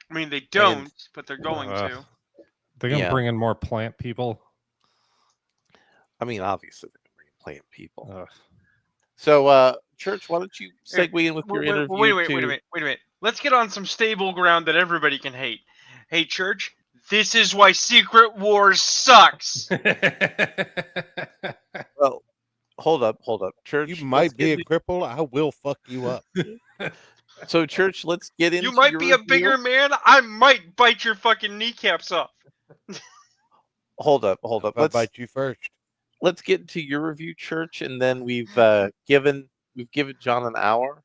I mean, they don't, but they're going to. They're going to Yeah. bring in more plant people. I mean, obviously, they're going to bring in plant people. So, Church, why don't you segue in with your interview? Wait a minute. Let's get on some stable ground that everybody can hate. Hey, Church, this is why Secret Wars sucks. Well, hold up. Church, You might be a cripple. I will fuck you up. So, Church, let's get into You might your be a review. bigger man. I might bite your fucking kneecaps off. Hold up. I'll bite you first. Let's get into your review, Church, and then we've given John an hour,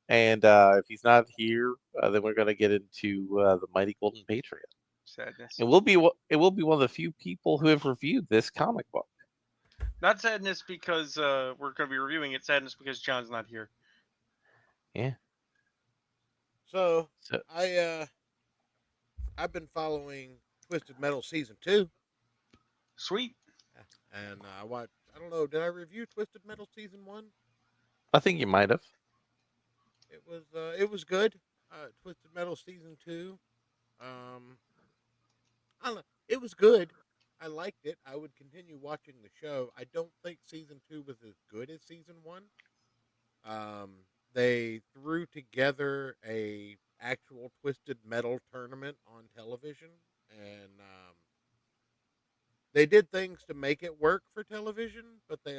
and if he's not here, then we're going to get into the Mighty Golden Patriot. Sadness. It will be one of the few people who have reviewed this comic book. Not sadness because we're going to be reviewing it. Sadness because John's not here. Yeah. So I've been following Twisted Metal season 2. Sweet. And I watched. I don't know. Did I review Twisted Metal season 1? I think you might have. It was good. Twisted Metal season 2. I don't know. It was good. I liked it. I would continue watching the show. I don't think season 2 was as good as season 1. They threw together a actual Twisted Metal tournament on television, and they did things to make it work for television, but they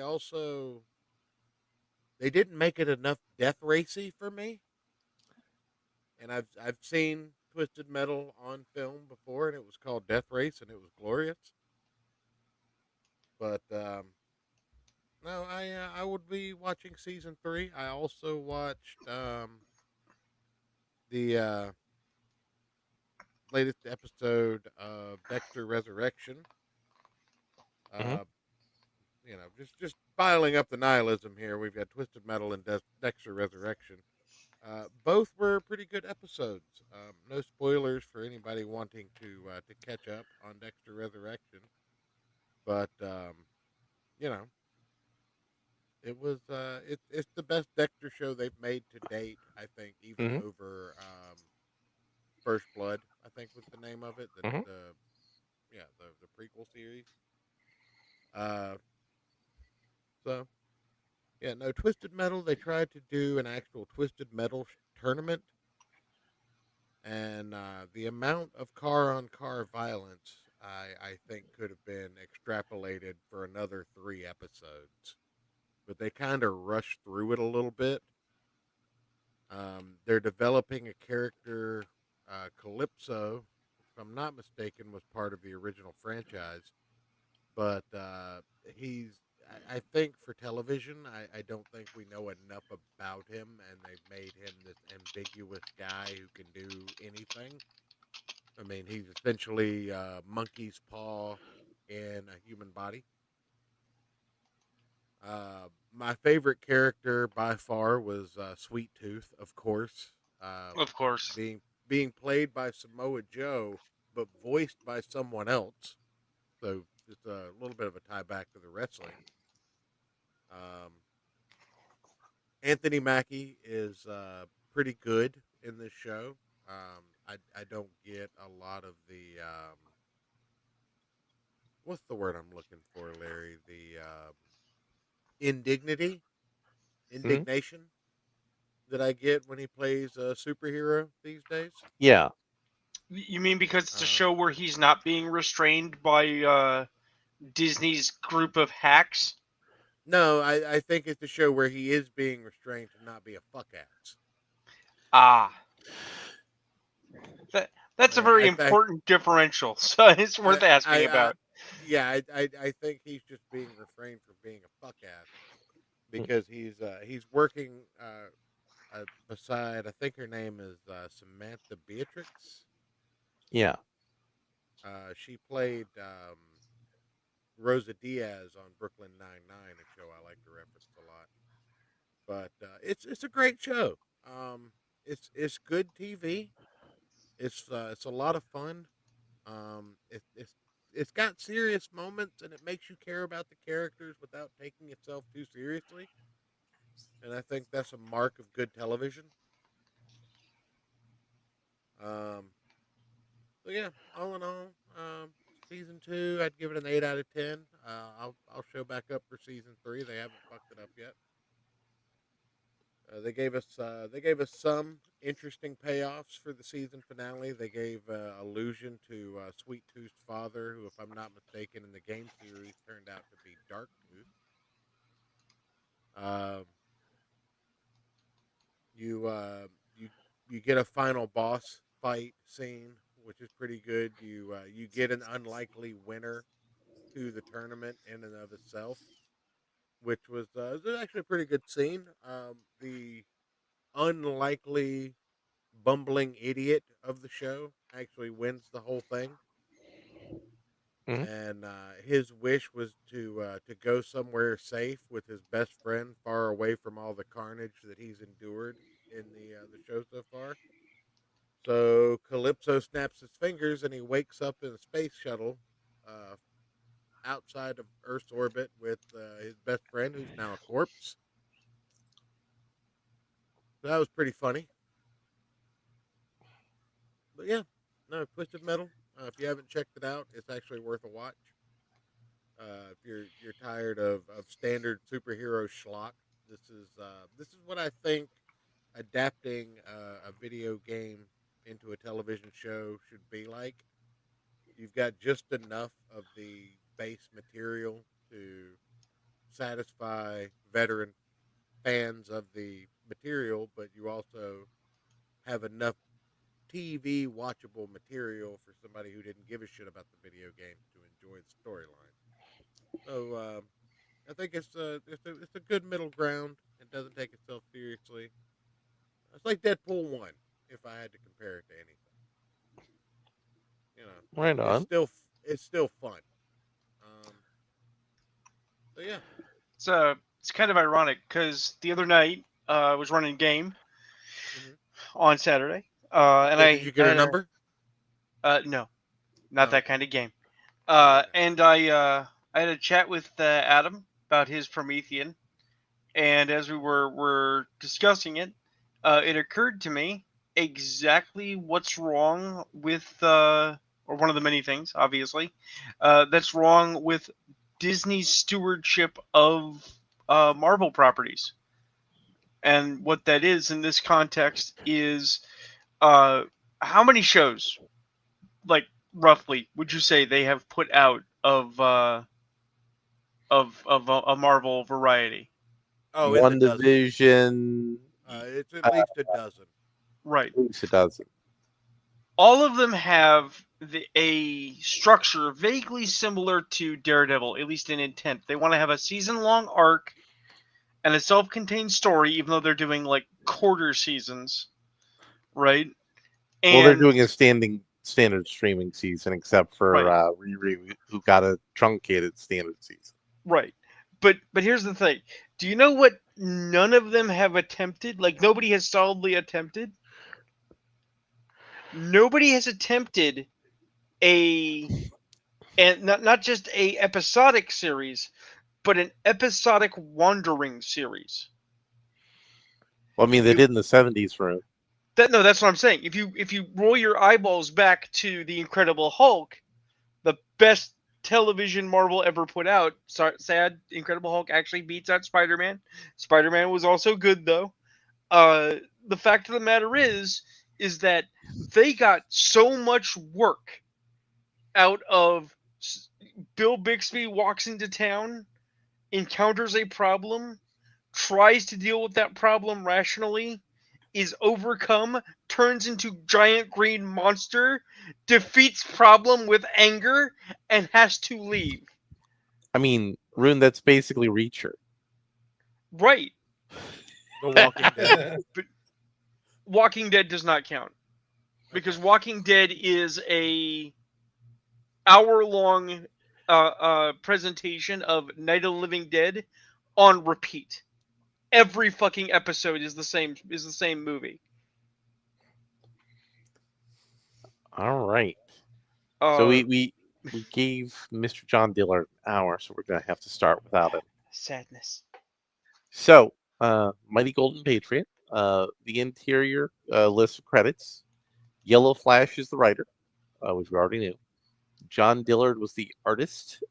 didn't make it enough death racy for me. And I've seen Twisted Metal on film before, and it was called Death Race, and it was glorious. But no, I would be watching season 3. I also watched the latest episode of Dexter Resurrection. Mhm. Uh, just piling up the nihilism here. We've got Twisted Metal and Dexter Resurrection. Both were pretty good episodes. No spoilers for anybody wanting to catch up on Dexter Resurrection, but you know, it's the best Dexter show they've made to date. I think even Mhm. over First Blood. I think was the name of it. Mhm. The prequel series. Uh, so yeah, no Twisted Metal. They tried to do an actual Twisted Metal tournament, and the amount of car-on-car violence I think could have been extrapolated for another 3 episodes, but they kind of rushed through it a little bit. They're developing a character, Calypso, if I'm not mistaken, was part of the original franchise, but he's. I think for television, I don't think we know enough about him, and they've made him this ambiguous guy who can do anything. I mean, he's essentially monkey's paw in a human body. My favorite character by far was Sweet Tooth, of course, Of course. being played by Samoa Joe, but voiced by someone else. So just a little bit of a tie back to the wrestling. Um, Anthony Mackie is pretty good in this show. I don't get a lot of the what's the word I'm looking for, Larry? The indignity, Mhm. indignation that I get when he plays a superhero these days. Yeah. You mean because it's a Um, show where he's not being restrained by Disney's group of hacks? no, I think it's a show where he is being restrained to not be a fuck ass. Ah, that's a Like very important differential, so it's worth asking I about. yeah, I think he's just being refrained from being a fuck ass because he's working beside. I think her name is Samantha Beatrix. Yeah. She played Rosa Diaz on Brooklyn Nine-Nine, a show I like to reference a lot. But it's a great show. It's good TV. It's a lot of fun. It's got serious moments and it makes you care about the characters without taking itself too seriously. And I think that's a mark of good television. Um, so yeah, all in all, season 2, I'd give it an 8 out of 10. I'll show back up for season 3. They haven't fucked it up yet. They gave us some interesting payoffs for the season finale. They gave allusion to Sweet Tooth's father, who, if I'm not mistaken, in the game series turned out to be Dark Tooth. Um, you you you get a final boss fight scene, which is pretty good. You get an unlikely winner to the tournament in and of itself, which was actually a pretty good scene. The unlikely bumbling idiot of the show actually wins the whole thing, Mhm. and his wish was to go somewhere safe with his best friend, far away from all the carnage that he's endured in the show so far. So Calypso snaps his fingers, and he wakes up in a space shuttle uh, outside of Earth's orbit with his best friend, who's now a corpse. So that was pretty funny. But yeah, no Twisted Metal. If you haven't checked it out, it's actually worth a watch. If you're tired of standard superhero schlock, this is what I think adapting a video game into a television show should be like. You've got just enough of the base material to satisfy veteran fans of the material, but you also have enough TV watchable material for somebody who didn't give a shit about the video games to enjoy the storyline. So I think it's a good middle ground. It doesn't take itself seriously. It's like Deadpool 1, if I had to compare it to anything. You know, Right on. it's still fun. Um, so yeah, It's kind of ironic because the other night I was running a game hmm on Saturday, and did you get her number? No, not No. that kind of game. Oh, okay. And I had a chat with Adam about his Promethean, and as we were discussing it, it occurred to me exactly what's wrong with or one of the many things, obviously, that's wrong with Disney's stewardship of Marvel properties. And what that is in this context is uh, how many shows, like roughly, would you say they have put out of a Marvel variety? Oh, in the One dozen. division. It's at least a dozen. Right. At least a dozen. All of them have a structure vaguely similar to Daredevil, at least in intent. They want to have a season-long arc and a self-contained story, even though they're doing like quarter seasons, right? And Well, they're doing a standard streaming season, except for Right. Riri, who got a truncated standard season. right. But here's the thing. Do you know what none of them have attempted? Like nobody has solidly attempted. Nobody has attempted and not just a episodic series, but an episodic wandering series. Well, I mean, they did in the 70s room. That's what I'm saying. If you roll your eyeballs back to the Incredible Hulk, the best television Marvel ever put out. Sad, Incredible Hulk actually beats out Spider-Man. Spider-Man was also good though. The fact of the matter is that they got so much work out of Bill Bixby walks into town, encounters a problem, tries to deal with that problem rationally, is overcome, turns into giant green monster, defeats problem with anger, and has to leave. I mean, Rune, that's basically Reacher. Right. The Walking Dead. But Walking Dead does not count. Because Walking Dead is a hour-long presentation of Night of the Living Dead on repeat. Every fucking episode is the same movie. All right. Uh, So we gave Mr. John Dillard an hour, so we're gonna have to start without him. sadness. So, Mighty Golden Patriot. The interior list of credits. Yellow Flash is the writer, which we already knew. John Dillard was the artist.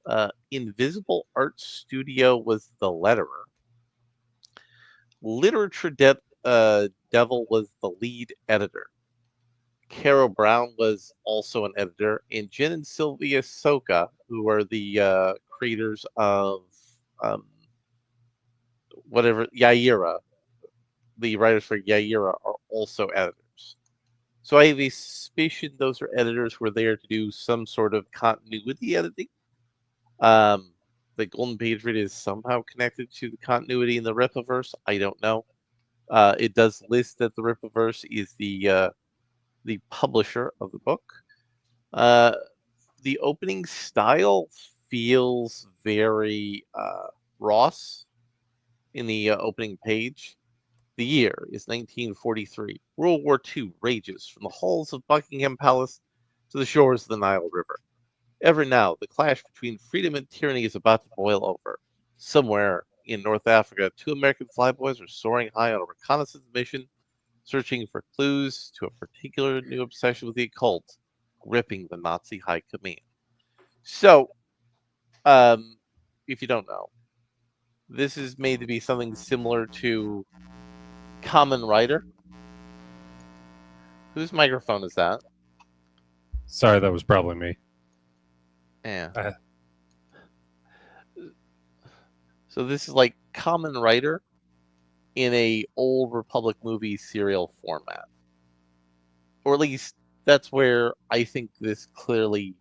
Invisible Art Studio was the letterer. Literature Devil was the lead editor. Carol Brown was also an editor, and Jen and Sylvia Soka, who are the creators of Yaira, the writers for Yaira, are also editors. So I have a suspicion those are editors who are there to do some sort of continuity editing. The Golden Patriot is somehow connected to the continuity in the Rippaverse. I don't know. It does list that the Rippaverse is the publisher of the book. The opening style feels very Ross in the opening page. The year is 1943. World War II rages from the halls of Buckingham Palace to the shores of the Nile River. Ever now, the clash between freedom and tyranny is about to boil over. Somewhere in North Africa, 2 American flyboys are soaring high on a reconnaissance mission, searching for clues to a particular new obsession with the occult, gripping the Nazi high command. So, if you don't know, this is made to be something similar to Common Writer. Whose microphone is that? Sorry, that was probably me. Yeah. So this is like Kamen Rider in a old Republic movie serial format. Or at least that's where I think this clearly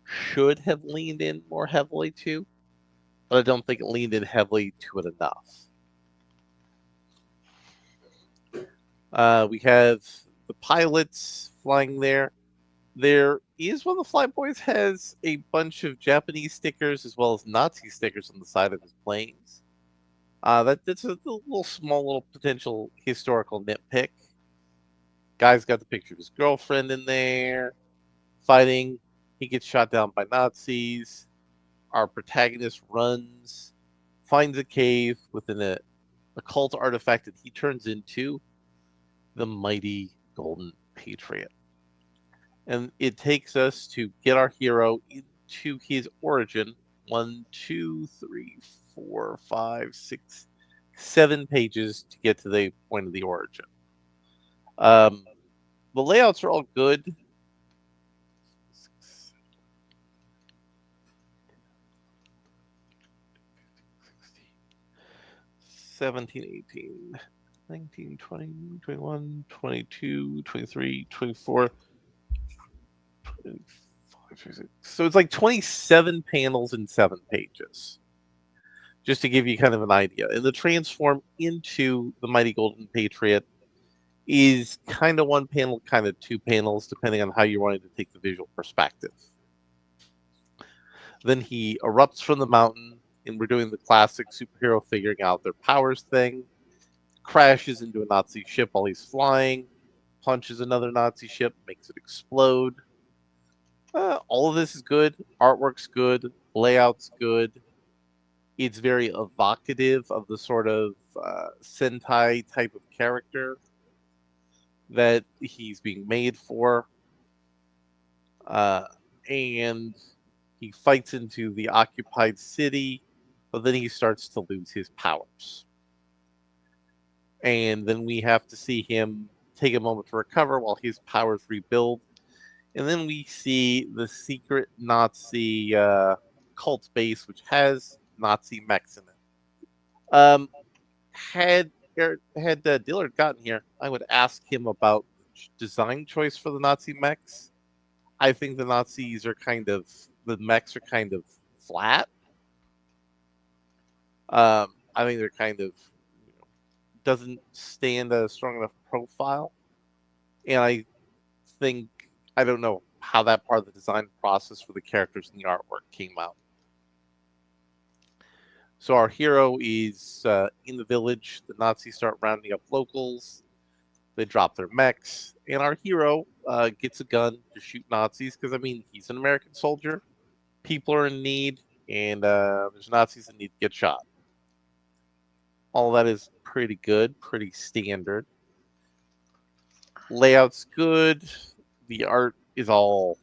should have leaned in more heavily to, but I don't think it leaned in heavily to it enough. We have the pilots flying there. There is one of the flyboys has a bunch of Japanese stickers as well as Nazi stickers on the side of his planes. That's a little small, little potential historical nitpick. Guy's got the picture of his girlfriend in there, fighting. He gets shot down by Nazis. Our protagonist runs, finds a cave with an occult artifact that he turns into the mighty Golden Patriot. And it takes us to get our hero into his origin. 1, 2, 3, 4, 5, 6, 7 pages to get to the point of the origin. The layouts are all good. 17, 18, 19, 20, 21, 22, 23, 24, 25, 26. So it's like 27 panels in 7 pages. Just to give you kind of an idea. And the transform into the Mighty Golden Patriot is kind of 1 panel, kind of 2 panels, depending on how you're wanting to take the visual perspective. Then he erupts from the mountain, and we're doing the classic superhero figuring out their powers thing. Crashes into a Nazi ship while he's flying, punches another Nazi ship, makes it explode. All of this is good. Artwork's good. Layout's good. It's very evocative of the sort of Sentai type of character that he's being made for. And he fights into the occupied city, but then he starts to lose his powers. And then we have to see him take a moment to recover while his powers rebuild. And then we see the secret Nazi cult base, which has Nazi mechs in it. Had Dillard gotten here, I would ask him about the design choice for the Nazi mechs. I think the mechs are kind of flat. I think they're kind of doesn't stand a strong enough profile, and I don't know how that part of the design process for the characters and the artwork came out. So our hero is in the village. The Nazis start rounding up locals. They drop their mechs, and our hero gets a gun to shoot Nazis because, I mean, he's an American soldier. People are in need, and there's Nazis that need to get shot. All that is pretty good, pretty standard. Layout's good. The art is all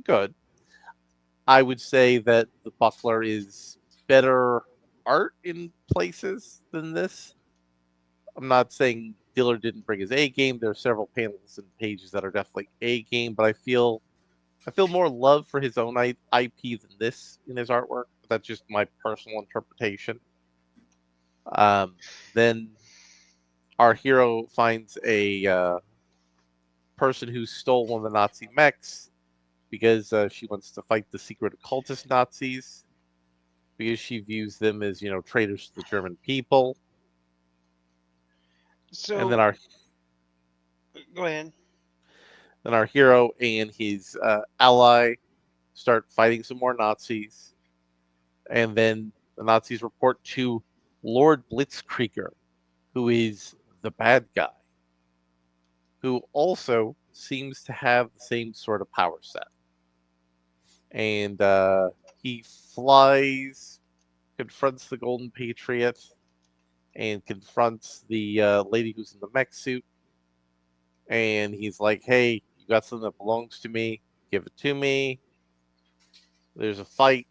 good. I would say that the Buckler is better art in places than this. I'm not saying Dillard didn't bring his A game. There are several panels and pages that are definitely A game, but I feel more love for his own IP than this in his artwork. That's just my personal interpretation. Then our hero finds a person who stole one of the Nazi mechs because she wants to fight the secret occultist Nazis because she views them as, traitors to the German people. So And then go ahead. Then our hero and his ally start fighting some more Nazis. And then the Nazis report to Lord Blitzkrieger, who is the bad guy, who also seems to have the same sort of power set. And he flies, confronts the Golden Patriot, and confronts the lady who's in the mech suit. And he's like, hey, you got something that belongs to me, give it to me. There's a fight,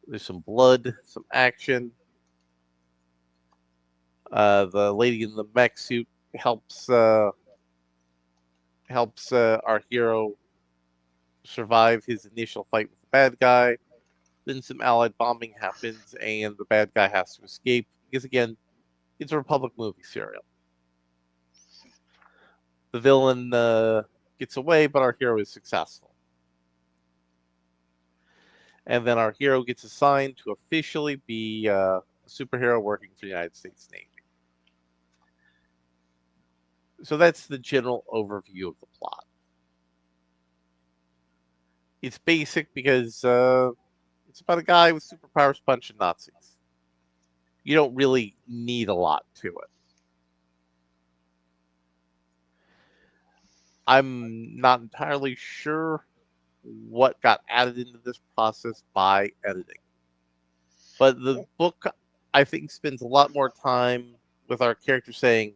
there's some blood, some action. The lady in the mech suit helps our hero survive his initial fight with the bad guy. Then some Allied bombing happens, and the bad guy has to escape because, again, it's a Republic movie serial. The villain gets away, but our hero is successful. And then our hero gets assigned to officially be a superhero working for the United States Navy. So that's the general overview of the plot. It's basic because it's about a guy with superpowers punching Nazis. You don't really need a lot to it. I'm not entirely sure what got added into this process by editing. But the book, I think, spends a lot more time with our character saying,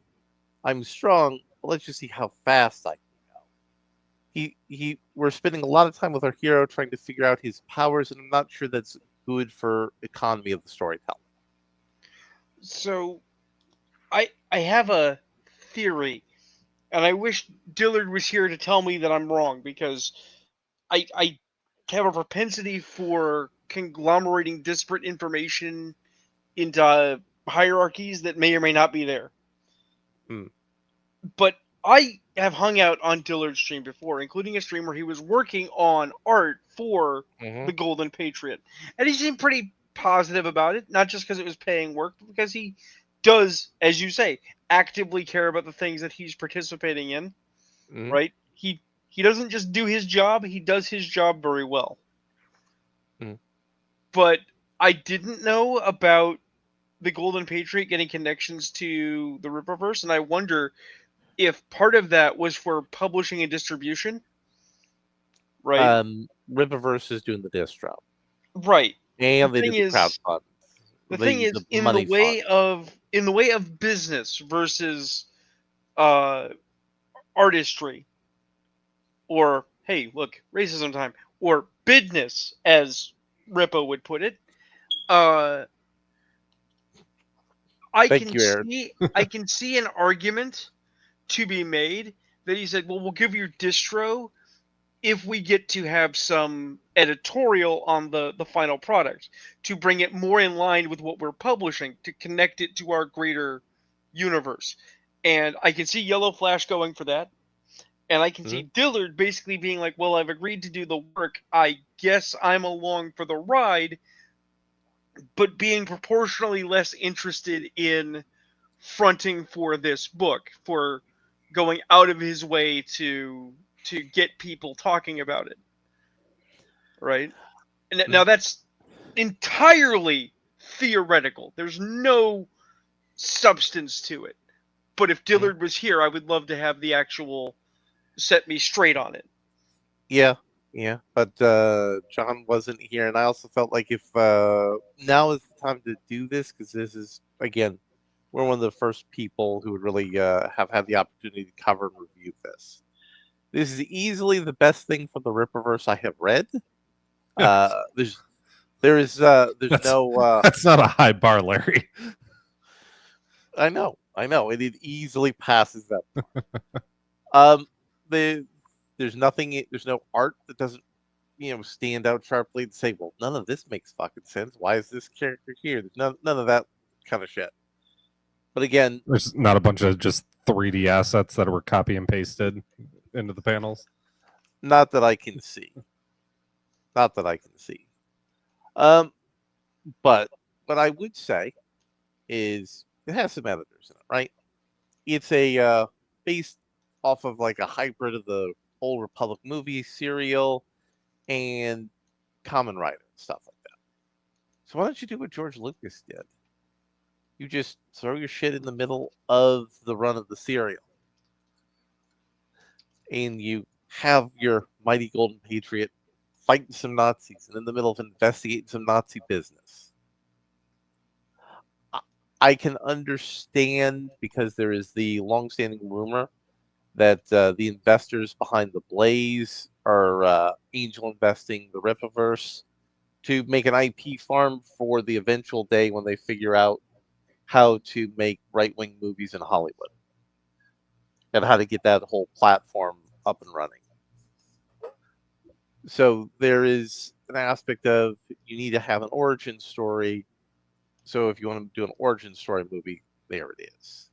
I'm strong, but let's just see how fast I can go. We're spending a lot of time with our hero trying to figure out his powers, and I'm not sure that's good for economy of the storytelling. So, I have a theory, and I wish Dillard was here to tell me that I'm wrong, because I have a propensity for conglomerating disparate information into hierarchies that may or may not be there. But I have hung out on Dillard's stream before, including a stream where he was working on art for the Golden Patriot. And he seemed pretty positive about it, not just because it was paying work, but because he does, as you say, actively care about the things that he's participating in, right? He doesn't just do his job, he does his job very well. But I didn't know about the Golden Patriot getting connections to the Rippaverse, and I wonder if part of that was for publishing and distribution, right? Rippaverse is doing the distro, right? And they did the crowdfund. The thing is, in the way of business versus artistry, or hey, look, racism time, or business, as Rippo would put it. I can see an argument to be made that he said, well, we'll give you distro if we get to have some editorial on the final product to bring it more in line with what we're publishing, to connect it to our greater universe. And I can see Yellow Flash going for that. And I can see Dillard basically being like, well, I've agreed to do the work. I guess I'm along for the ride, but being proportionally less interested in fronting for this book, for going out of his way to get people talking about it, right? And now that's entirely theoretical. There's no substance to it. But if Dillard was here, I would love to have the actual set me straight on it. Yeah. But John wasn't here, and I also felt like if now is the time to do this, because this is, again, we're one of the first people who would really have had the opportunity to cover and review this. This is easily the best thing from the Rippaverse I have read. There's no. That's not a high bar, Larry. I know, it easily passes that. There's nothing. There's no art that doesn't, stand out sharply to say, well, none of this makes fucking sense. Why is this character here? There's none of that kind of shit. But again, there's not a bunch of just 3D assets that were copy and pasted into the panels. Not that I can see. But what I would say is it has some editors in it, right? It's a based off of like a hybrid of the Old Republic movie serial and Common Rider and stuff like that. So why don't you do what George Lucas did? You just throw your shit in the middle of the run of the serial. And you have your mighty Golden Patriot fighting some Nazis and in the middle of investigating some Nazi business. I can understand, because there is the long-standing rumor that the investors behind the Blaze are angel investing the Rippaverse to make an IP farm for the eventual day when they figure out how to make right-wing movies in Hollywood and how to get that whole platform up and running. So there is an aspect of you need to have an origin story. So if you want to do an origin story movie, there it is.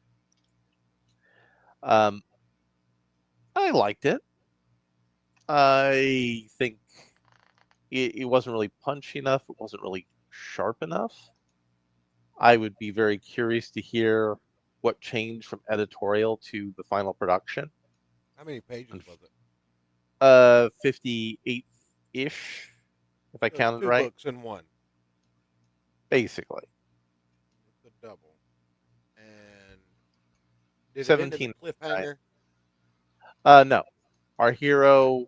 I liked it. I think it wasn't really punchy enough. It wasn't really sharp enough. I would be very curious to hear what changed from editorial to the final production. How many pages was it? 58-ish, if I So it's counted two right. books in one. Basically. It's a double. And did it end in 17. a cliffhanger? No. Our hero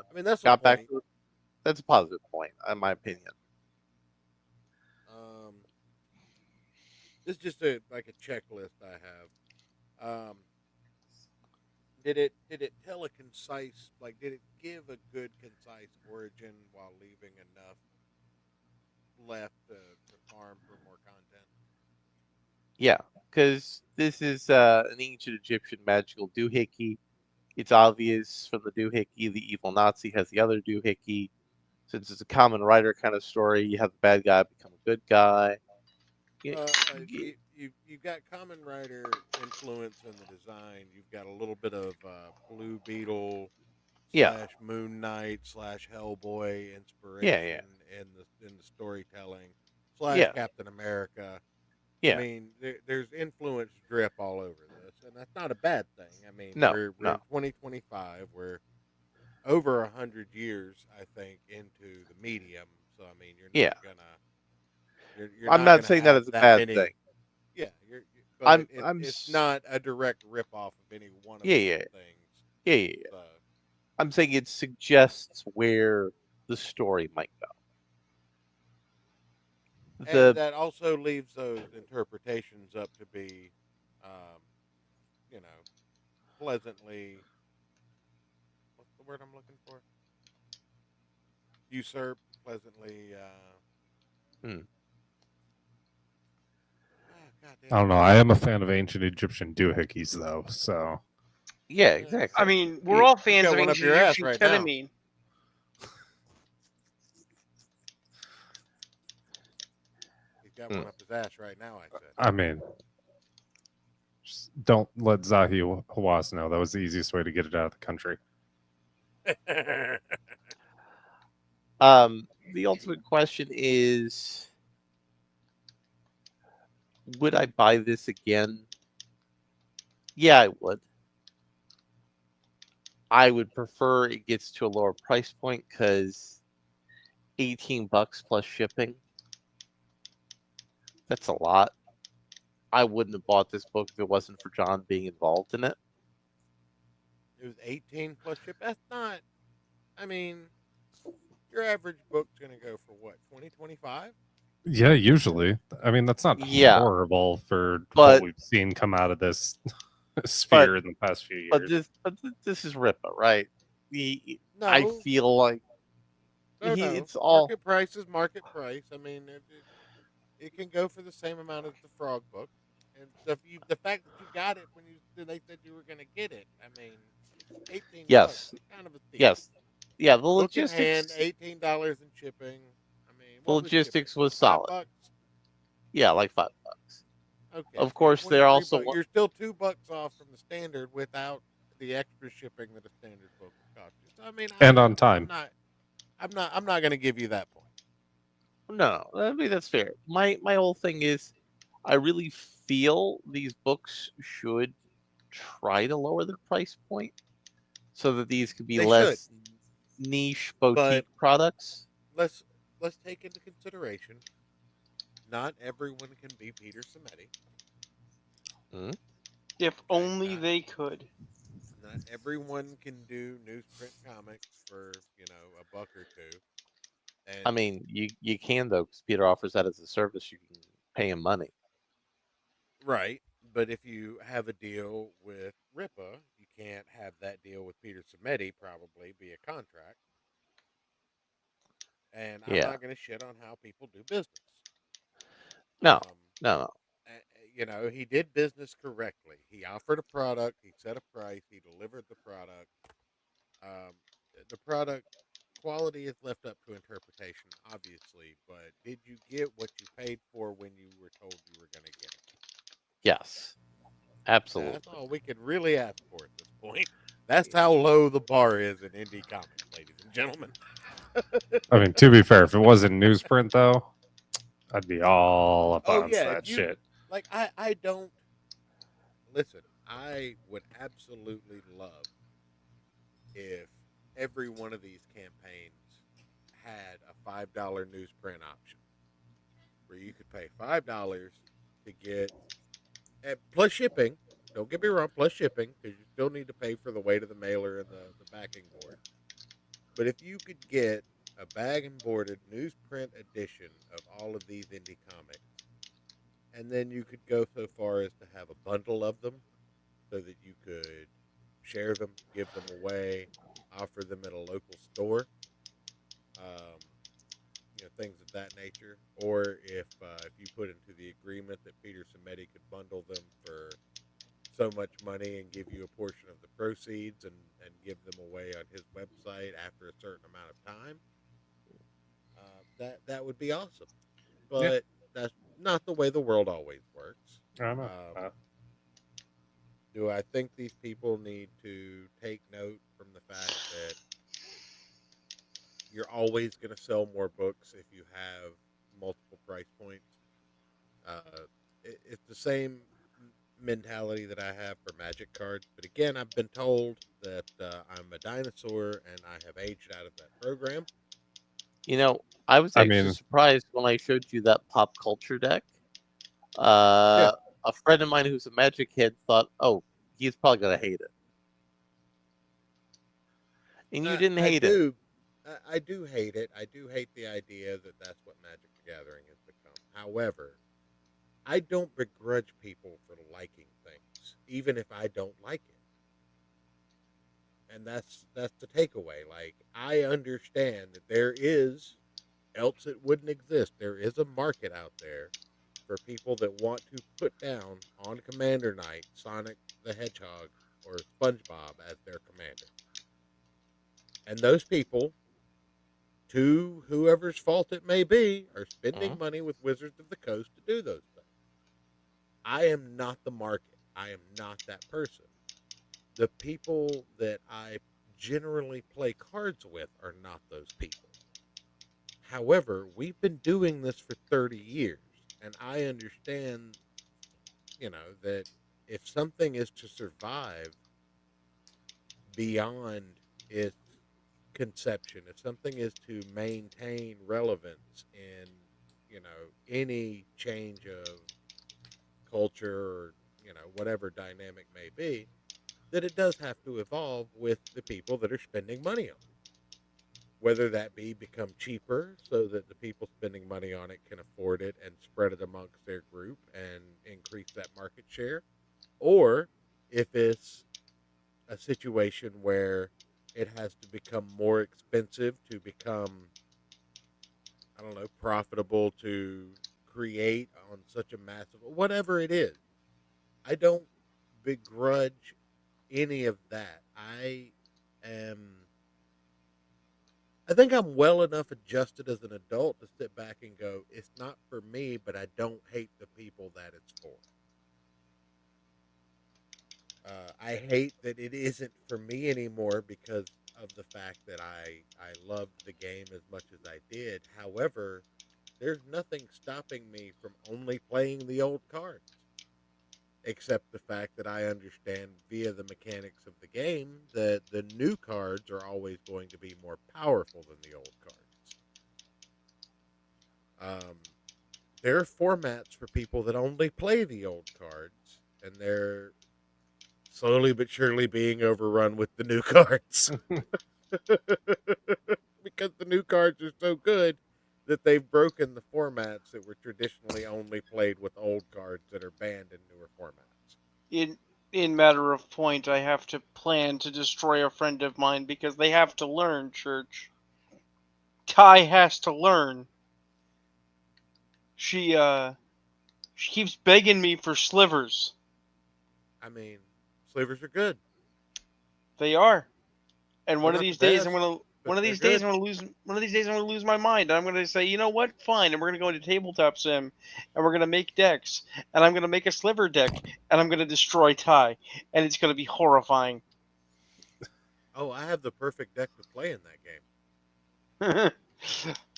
I mean, that's a got back point. to that's a positive point, in my opinion. This is just like a checklist I have. Did it tell a concise, like, did it give a good concise origin while leaving enough left to farm for more content? Yeah, because this is an ancient Egyptian magical doohickey. It's obvious from the doohickey the evil Nazi has the other doohickey. Since it's a common writer kind of story, you have the bad guy become a good guy. Well, Y- you've got Common Rider influence in the design. You've got a little bit of Blue Beetle Yeah, slash Moon Knight slash Hellboy yeah, yeah, inspiration in the storytelling slash yeah, Captain America. I yeah. mean, there's influence drip all over this, and that's not a bad thing. I mean, No, we're no, in 2025. We're over 100 years, I think, into the medium. So I mean, yeah. you're I'm not not gonna saying that have as a that bad many. thing. Yeah, but I'm, it's not a direct rip off of any one of yeah, those yeah, things. yeah, yeah, yeah. So I'm saying it suggests where the story might go. and The that also leaves those interpretations up to be, um, you know, pleasantly. What's the word I'm looking for? Usurped, pleasantly. hmm, God I damn don't it! know. I am a fan of ancient Egyptian doohickeys, though. So yeah, Uh, I exactly. mean, we're all fans got of one up ancient your ass Egyptian right now. ketamine. He's got Hmm. one up his ass right now. I said. I mean, just don't let Zahi Hawass know. That was the easiest way to get it out of the country. The ultimate question is, would I buy this again? Yeah, I would. I would prefer it gets to a lower price point because $18 plus shipping, that's a lot. I wouldn't have bought this book if it wasn't for John being involved in it. It was 18 plus ship. That's not. I mean, your average book's gonna go for what 20-25. Yeah, usually. I mean, that's not Yeah, horrible for what but we've seen come out of this but sphere in the past few but years. this is Ripa, right? I No, feel like no. it's all Market price is market price. I mean, it can go for the same amount as the Frog book, and the fact that you got it when they said you were gonna get it. I mean, $18, yes, kind of a steal. yes, yeah. Book in hand, $18 in shipping. I mean, The what was shipping? logistics Like was five solid. bucks. Yeah, like $5. Okay, Of so you're course, they're 23 bucks. also You're still $2 off from the standard without the extra shipping that a standard book would cost you. So I mean, And on time. I'm not going to give you that point. no. I mean that's fair. My whole thing is, I really feel these books should try to lower their price point so that these could be They should, less niche but boutique products. let's let's take into consideration not everyone can be Peter Samedi. Hmm? If Okay, only they could. not everyone can do newsprint comics for a buck or two. I And mean, you can though, because Peter offers that as a service. You can pay him money. right, but if you have a deal with Ripa, you can't have that deal with Peter Samedi. Probably be a contract. And I'm Yeah. not going to shit on how people do business. No. Um, No. No. he did business correctly. He offered a product, he set a price, he delivered the product. Um, the product quality is left up to interpretation, obviously, but did you get what you paid for when you were told you were going to get it? Yes, absolutely. That's all we can really ask for at this point. That's how low the bar is in indie comics, ladies and gentlemen. I mean, to be fair, if it wasn't newsprint though, I'd be all up Oh on yeah, that shit. like I don't listen. I would absolutely love if every one of these campaigns had a $5 newsprint option where you could pay $5 to get plus shipping. Don't get me wrong, plus shipping because you still need to pay for the weight of the mailer and the backing board. But if you could get a bag and boarded newsprint edition of all of these indie comics, and then you could go so far as to have a bundle of them so that you could share them, give them away, offer them at a local store, um, things of that nature. Or if you put into the agreement that Peter Samedi could bundle them for so much money and give you a portion of the proceeds and give them away on his website after a certain amount of time, that would be awesome. But that's not the way the world always works. I don't know. Do I think these people need to take note from the fact that you're always going to sell more books if you have multiple price points? It's the same mentality that I have for Magic cards. But again, I've been told that I'm a dinosaur and I have aged out of that program. I was I actually mean- surprised when I showed you that pop culture deck. A friend of mine who's a Magic head thought, "Oh, he's probably gonna hate it," and you didn't hate it. I do hate it. I do hate the idea that that's what Magic the Gathering has become. However, I don't begrudge people for liking things, even if I don't like it. And that's the takeaway. Like, I understand that there is, else it wouldn't exist. There is a market out there for people that want to put down on Commander Night Sonic the Hedgehog or SpongeBob as their commander. And those people, to whoever's fault it may be, are spending money with Wizards of the Coast to do those things. I am not the market. I am not that person. The people that I generally play cards with are not those people. However, we've been doing this for 30 years, and I understand, that if something is to survive beyond its conception, if something is to maintain relevance in, any change of culture or, whatever dynamic may be, that it does have to evolve with the people that are spending money on it. Whether that be become cheaper so that the people spending money on it can afford it and spread it amongst their group and increase that market share, or if it's a situation where it has to become more expensive to become, I don't know, profitable to create on such a massive, whatever it is. I don't begrudge any of that. I think I'm well enough adjusted as an adult to sit back and go, it's not for me, but I don't hate the people that it's for. I hate that it isn't for me anymore because of the fact that I loved the game as much as I did. However, there's nothing stopping me from only playing the old cards, except the fact that I understand via the mechanics of the game that the new cards are always going to be more powerful than the old cards. There are formats for people that only play the old cards, and they're slowly but surely being overrun with the new cards. Because the new cards are so good that they've broken the formats that were traditionally only played with old cards that are banned in newer formats. In matter of point, I have to plan to destroy a friend of mine because they have to learn, Church. Ty has to learn. She keeps begging me for slivers. I mean, slivers are good. They are. And one They're of not these the days best. One of they're these days, good. I'm gonna lose. One of these days, I'm gonna lose my mind. I'm gonna say, you know what? Fine, and we're gonna go into tabletop sim, and we're gonna make decks, and I'm gonna make a sliver deck, and I'm gonna destroy Ty, and it's gonna be horrifying. Oh, I have the perfect deck to play in that game.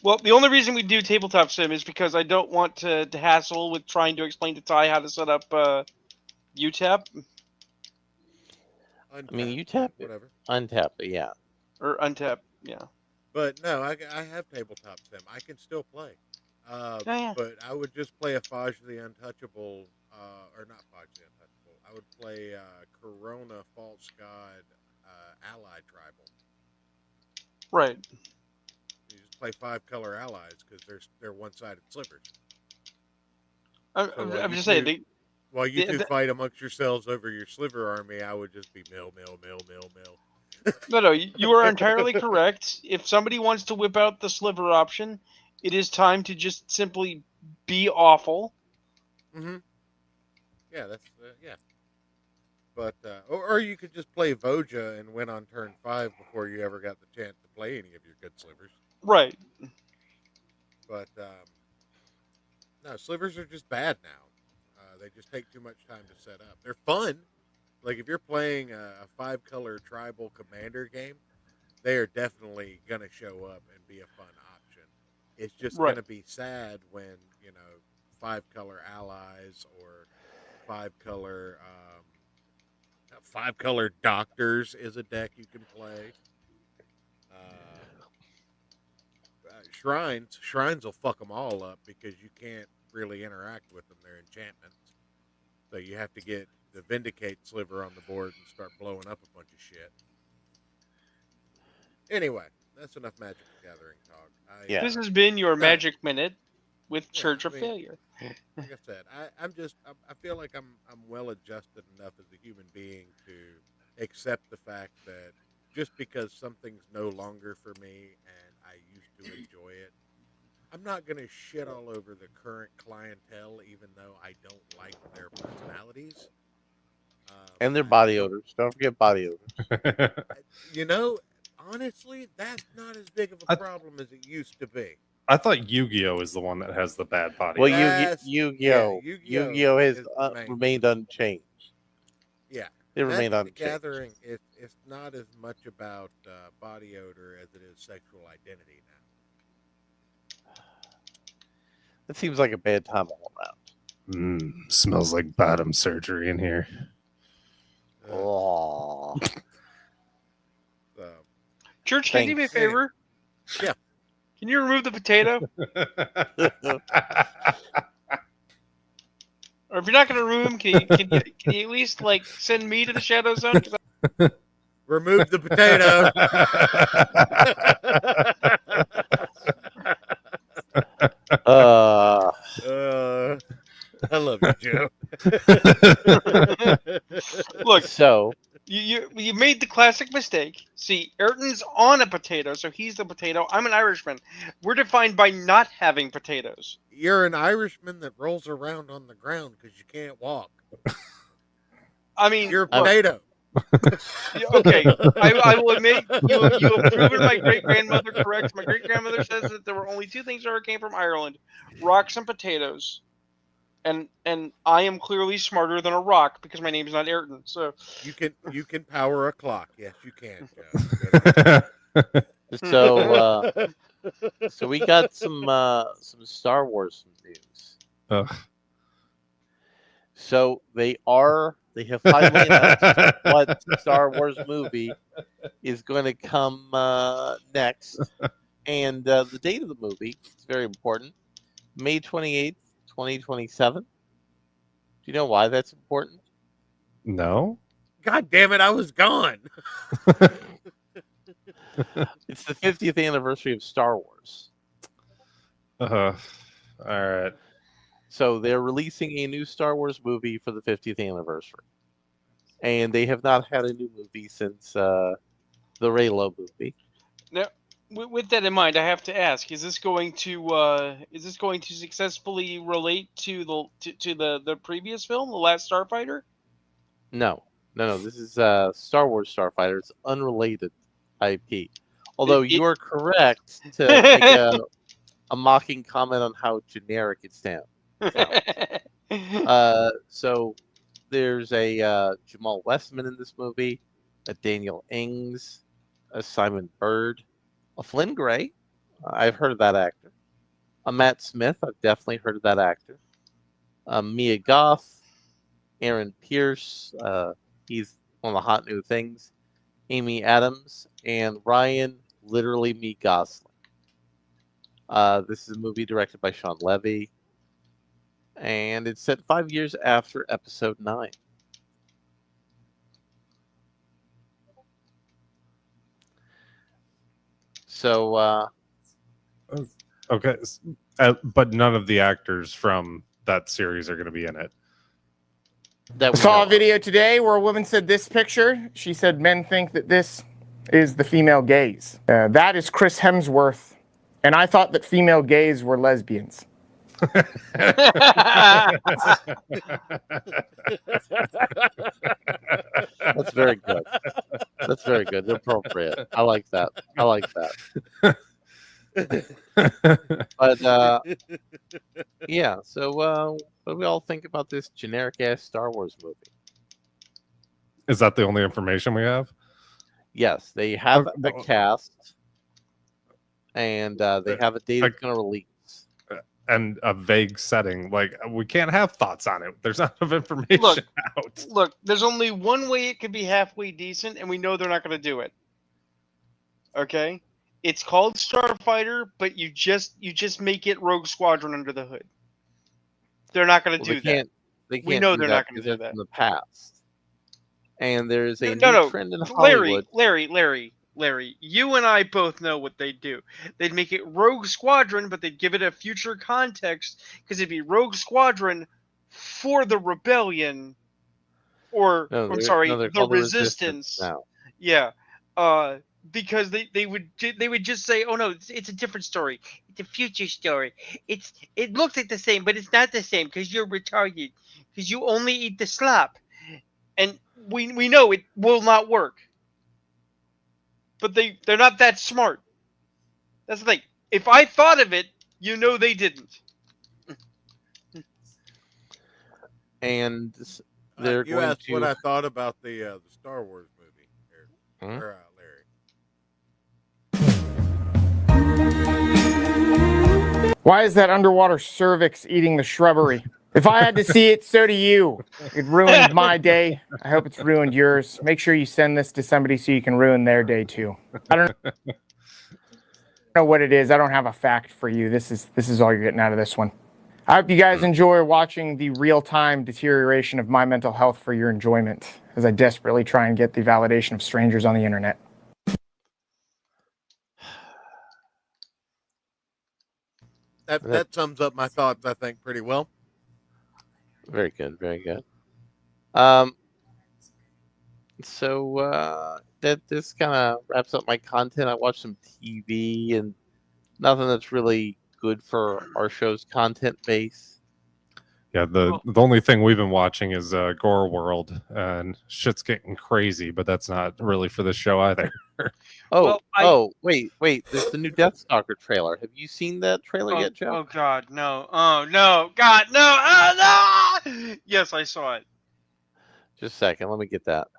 Well, the only reason we do tabletop sim is because I don't want to hassle with trying to explain to Ty how to set up UTAP I mean, Untapped, you tap it, whatever. untap it, yeah. or untap. Yeah. But no, I have tabletop sim. I can still play. Oh, yeah. But I would just play a Faj the Untouchable, or not Faj the Untouchable. I would play Corona False God Allied Tribal. Right. You just play 5-color allies because they're one-sided slivers. I'm just saying. While you two the- fight amongst yourselves over your sliver army, I would just be mill. No, you are entirely correct. If somebody wants to whip out the sliver option, it is time to just simply be awful. Mm-hmm. Yeah, that's yeah. But or you could just play Voja and win on turn 5 before you ever got the chance to play any of your good slivers. Right. But no, slivers are just bad now. They just take too much time to set up. They're fun. Like if you're playing a 5-color tribal commander game, they are definitely gonna show up and be a fun option. It's just Right. gonna be sad when 5-color allies or 5-color 5-color doctors is a deck you can play. Shrines will fuck them all up because you can't really interact with them. They're enchantments. So you have to get the Vindicate Sliver on the board and start blowing up a bunch of shit. Anyway, that's enough Magic the Gathering talk. Yeah. This has been your Magic Minute with Yeah, Church I of mean- Failure. Like I said, I feel like I'm well adjusted enough as a human being to accept the fact that just because something's no longer for me and I used to enjoy it, I'm not gonna shit all over the current clientele, even though I don't like their personalities. And their body odors. Don't forget body odors. Honestly, that's not as big of a problem as it used to be. I thought Yu-Gi-Oh is the one that has the bad body. Well, That's- Yu-Gi-Oh! yeah, Yu-Gi-Oh! Yu-Gi-Oh! has is the main remained unchanged. Yeah. It remained Magic the unchanged. Gathering, it's not as much about body odor as it is sexual identity now. It seems like a bad time all around. Smells like bottom surgery in here. Oh. So, Church, can you do me a Thanks. favor? Yeah. Can you remove the potato? Or if you're not going to remove him, can you at least send me to the Shadow Zone? 'Cause remove the potato. I love you, Joe. Look, So, you made the classic mistake. See, Ayrton's on a potato, so he's the potato. I'm an Irishman. We're defined by not having potatoes. You're an Irishman that rolls around on the ground because you can't walk. I mean, You're a look, potato. okay, I will admit you have proven my great grandmother correct. My great grandmother says that there were only two things that ever came from Ireland: rocks and potatoes. And I am clearly smarter than a rock because my name's not Ayrton. So You can power a clock. Yes, you can, Joe. so we got some Star Wars news. Ugh. So they have finally announced what Star Wars movie is going to come next, and the date of the movie is very important. May 28th, 2027. Do you know why that's important? No. God damn it, I was gone. It's the 50th anniversary of Star Wars. All right. So they're releasing a new Star Wars movie for the 50th anniversary. And they have not had a new movie since the Reylo movie. now, with that in mind, I have to ask: is this going to successfully relate to the previous film, The Last Starfighter? No. This is Star Wars Starfighter. It's unrelated IP. Although you are correct to make a mocking comment on how generic it sounds. So there's a Jamal Westman in this movie, a Daniel Ings, a Simon Bird, a Flynn Gray. I've heard of that actor. A Matt Smith. I've definitely heard of that actor. Mia Goth, Aaron Pierce. He's one of the hot new things. Amy Adams and Ryan, literally me Gosling. This is a movie directed by Sean Levy, and it's set 5 years after Episode 9. So, Okay, but none of the actors from that series are going to be in it. that I saw a video today where a woman said this picture. She said men think that this is the female gaze. That is Chris Hemsworth, and I thought that female gays were lesbians. That's very good. That's very good. They're appropriate. I like that. I like that. But yeah. So, what do we all think about this generic ass Star Wars movie? Is that the only information we have? Yes, they have a well- cast, and they have a date it's going to release. And a vague setting. Like, we can't have thoughts on it. There's not enough information Look. out. Look, there's only one way it could be halfway decent, and we know they're not going to do it. Okay, it's called Starfighter, but you just make it Rogue Squadron under the hood. They're not going to do that. They can't We know do they're that not gonna because do it's that. in the past. And there's a No, new no. trend in Hollywood. Larry, you and I both know what they'd do. They'd make it Rogue Squadron, but they'd give it a future context because it'd be Rogue Squadron for the rebellion, or No, I'm they're- sorry, no, they're the called resistance. now. Yeah, because they would just say, oh no, it's a different story. It's a future story. It looks like the same, but it's not the same because you're retarded. Because you only eat the slop, and we know it will not work. But they're not that smart. That's the thing. If I thought of it, you know they didn't. And they're you going asked to. what I thought about the Star Wars movie. Here, Hmm? or, Larry. Why is that underwater cervix eating the shrubbery? If I had to see it, so do you. It ruined my day. I hope it's ruined yours. Make sure you send this to somebody so you can ruin their day too. I don't know what it is. I don't have a fact for you. This is all you're getting out of this one. I hope you guys enjoy watching the real-time deterioration of my mental health for your enjoyment as I desperately try and get the validation of strangers on the internet. That sums up my thoughts, I think, pretty well. Very good, very good. So that this kind of wraps up my content. I watched some TV and nothing that's really good for our show's content base. Yeah, the only thing we've been watching is Gore World, and shit's getting crazy, but that's not really for the show either. Wait. There's the new Deathstalker trailer. Have you seen that trailer yet, Joe? Oh God, no! Oh no, God, no! Oh no! Yes, I saw it. Just a second. Let me get that.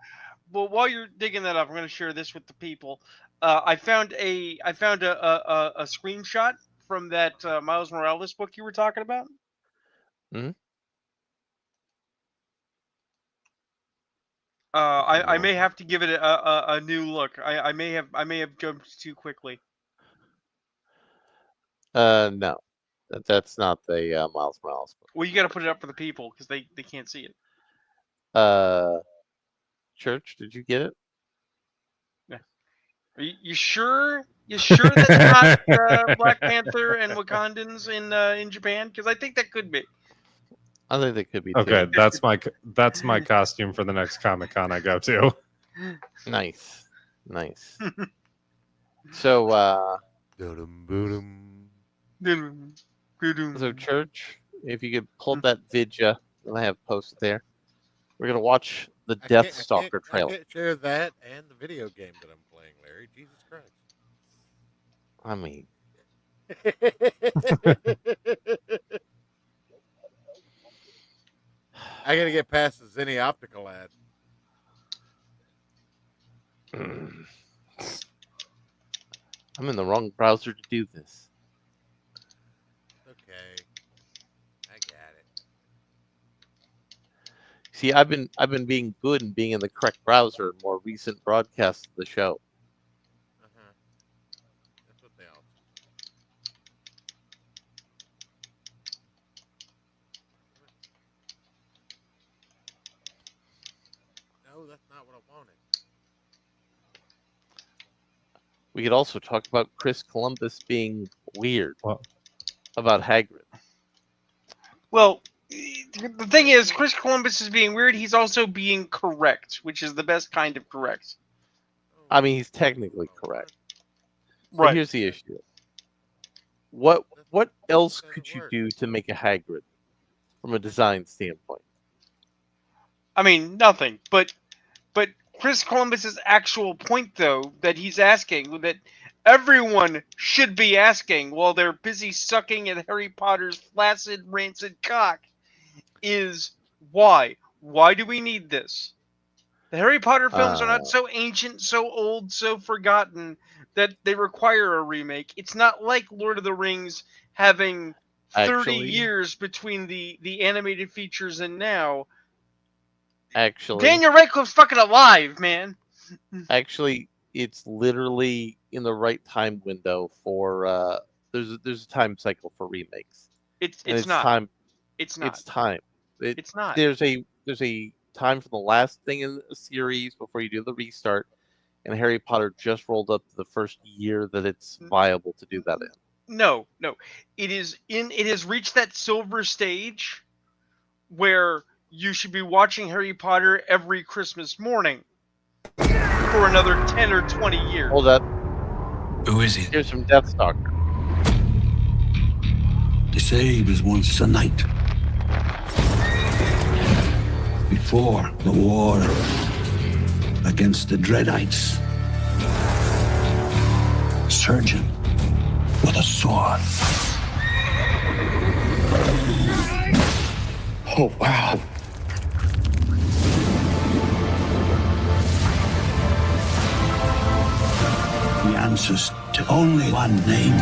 Well, while you're digging that up, I'm going to share this with the people. I found a screenshot from that Miles Morales book you were talking about. Hmm? I may have to give it a new look. I may have jumped too quickly. No, that's not the Miles Morales book. Well, you got to put it up for the people because they can't see it. Church, did you get it? Are you sure? You sure that's not Black Panther and Wakandans in Japan? Because I think that could be. I think they could be. Okay, Too. that's my costume for the next Comic-Con I go to. Nice. So, so church, if you could pull up that vidya that I have posted there, we're gonna watch the Deathstalker trailer. I can't share that and the video game that I'm playing, Larry. Jesus Christ. I mean, I gotta get past the Zenny optical ad. I'm in the wrong browser to do this. Okay, I got it. See, I've been being good and being in the correct browser in more recent broadcasts of the show. Uh-huh. That's what they all say. No, that's not what I wanted. We could also talk about Chris Columbus being weird Well, about Hagrid. Well, the thing is, Chris Columbus is being weird. He's also being correct, which is the best kind of correct. I mean, he's technically correct. But Right. here's the issue. What else Doesn't could you work. do to make a Hagrid from a design standpoint? I mean, nothing. But Chris Columbus's actual point, though, that he's asking, that everyone should be asking while they're busy sucking at Harry Potter's flaccid, rancid cock, is why? Why do we need this? The Harry Potter films are not so ancient, so old, so forgotten that they require a remake. It's not like Lord of the Rings having 30 Actually- years between the animated features and now. Actually, Daniel Radcliffe's fucking alive, man. Actually, it's literally in the right time window for there's a time cycle for remakes. It's And it's not. time. It's not. It's time. It's not. There's a time for the last thing in the series before you do the restart, and Harry Potter just rolled up to the first year that it's viable to do that in. No. It has reached that silver stage where you should be watching Harry Potter every Christmas morning for another 10 or 20 years. Hold up. Who is he? Here's some Deathstalker. They say he was once a knight. Before the war against the Dreadites. Surgeon with a sword. Oh, wow. The answers to only one name.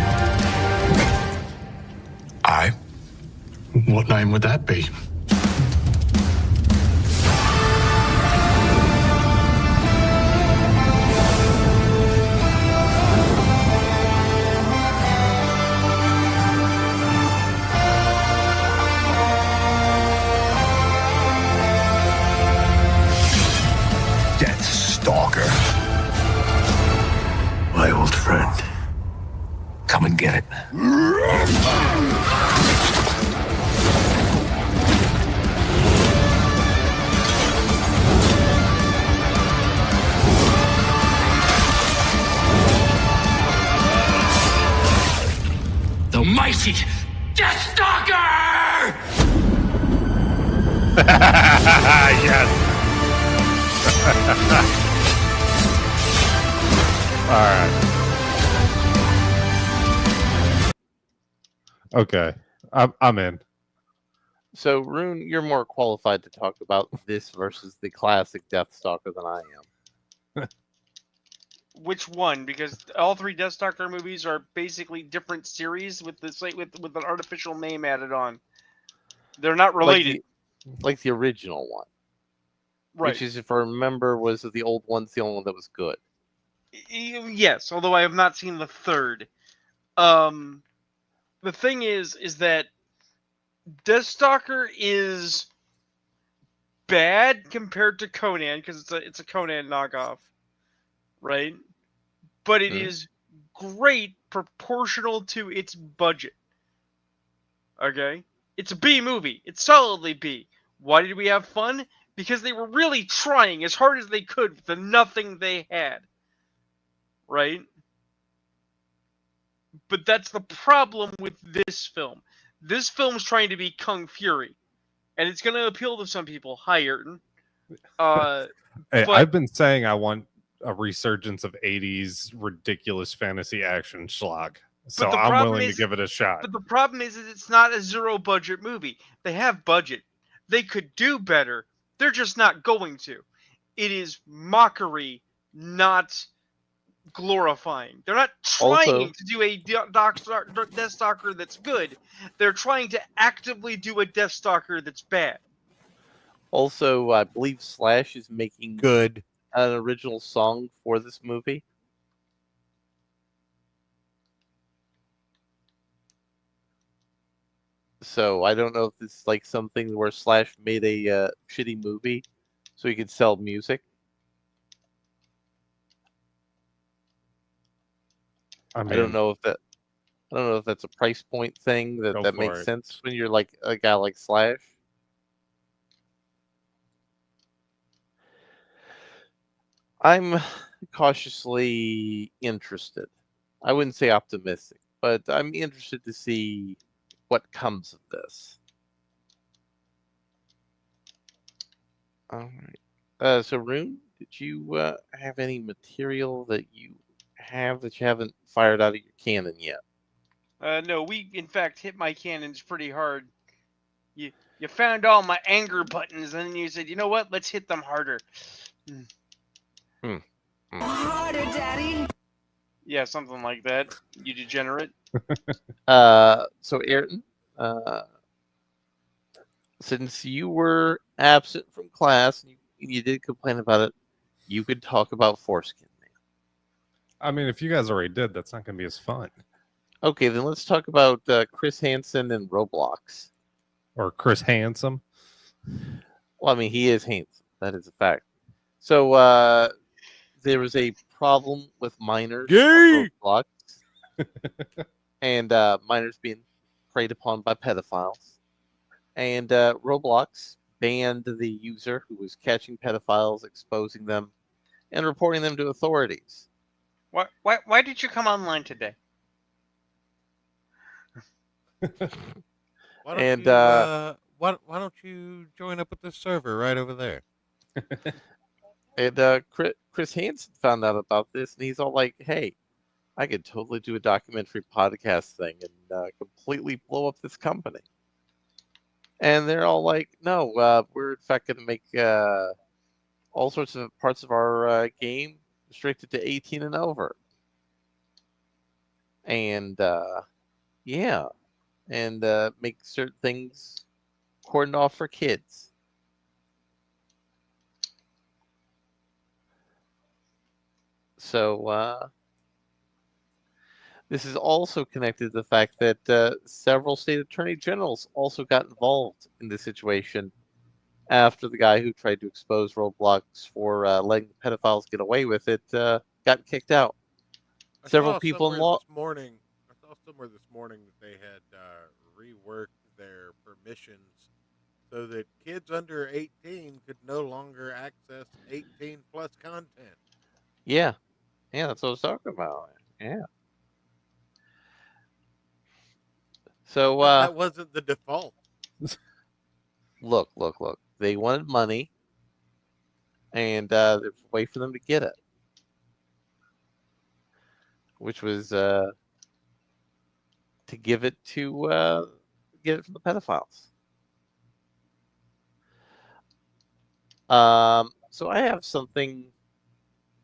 I? What name would that be? Deathstalker. My old friend. Come and get it. The mighty Deathstalker! Yes. All right. Okay. I'm in. So, Rune, you're more qualified to talk about this versus the classic Deathstalker than I am. Which one? Because all three Deathstalker movies are basically different series with with an artificial name added on. They're not related. Like the original one. Right. Which is, if I remember, was the old one's the only one that was good. Yes, although I have not seen the third. The thing is that Deathstalker is bad compared to Conan because it's a Conan knockoff, right? But it is great proportional to its budget. Okay, it's a B movie. It's solidly B. Why did we have fun? Because they were really trying as hard as they could with the nothing they had. Right? But that's the problem with this film. This film's trying to be Kung Fury. And it's going to appeal to some people. Hi, Ayrton. Hey, but- I've been saying I want a resurgence of 80s ridiculous fantasy action schlock. So the I'm problem willing to is- give it a shot. But the problem is that it's not a zero budget movie. They have budget. They could do better. They're just not going to. It is mockery, not glorifying. They're not trying Also- to do a Death Stalker that's good. They're trying to actively do a Death Stalker that's bad. Also, I believe Slash is making Good. an original song for this movie. So I don't know if this is like something where Slash made a shitty movie so he could sell music. I I don't mean, know if that's a price point thing Go that for makes it. sense when you're like a guy like Slash. I'm cautiously interested. I wouldn't say optimistic, but I'm interested to see what comes of this. All right. So, Rune, did you have any material that you haven't fired out of your cannon yet? No, we in fact hit my cannons pretty hard. You found all my anger buttons, and then you said, you know what? Let's hit them harder. Harder, Daddy. Yeah, something like that. You degenerate. So, Ayrton, since you were absent from class and you did complain about it, you could talk about Foreskin Man. I mean, if you guys already did, that's not going to be as fun. Okay, then let's talk about Chris Hansen and Roblox. Or Chris Handsome. Well, I mean, he is handsome. That is a fact. So, there was a problem with minors Gay! on Roblox, and minors being preyed upon by pedophiles. And Roblox banned the user who was catching pedophiles, exposing them, and reporting them to authorities. Why did you come online today? Why don't And, you, why don't you join up with this server right over there? And Chris Hansen found out about this, and he's all like, "Hey, I could totally do a documentary podcast thing and completely blow up this company." And they're all like, "No, we're in fact going to make all sorts of parts of our game restricted to 18 and over." And yeah, and make certain things cordoned off for kids. So this is also connected to the fact that several state attorney generals also got involved in this situation after the guy who tried to expose Roblox for letting the pedophiles get away with it got kicked out. Several people in law. I saw somewhere this morning that they had reworked their permissions so that kids under 18 could no longer access 18 plus content. Yeah, that's what I was talking about. Yeah. So That wasn't the default. look. They wanted money, and there's a way for them to get it, which was to give it to get it from the pedophiles. So I have something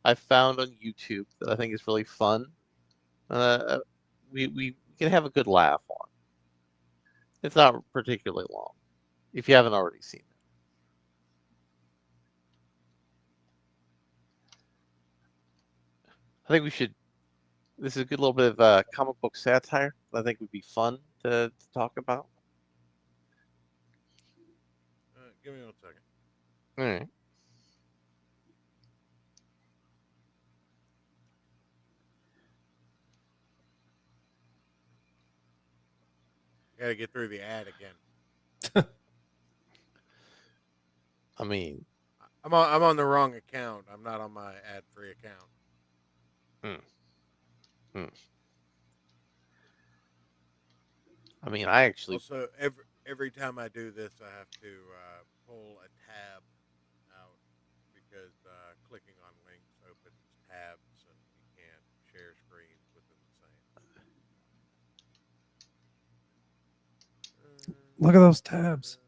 I found on YouTube that I think is really fun. We can have a good laugh on. It's not particularly long, if you haven't already seen it. I think we should. This is a good little bit of comic book satire that I think would be fun to talk about. Give me 1 second. All right. Got to get through the ad again. I mean, I'm on the wrong account. I'm not on my ad-free account. I mean, I actually. Also, every time I do this, I have to pull a tab out because clicking on links opens tabs and you can't share screens within the same. Look at those tabs.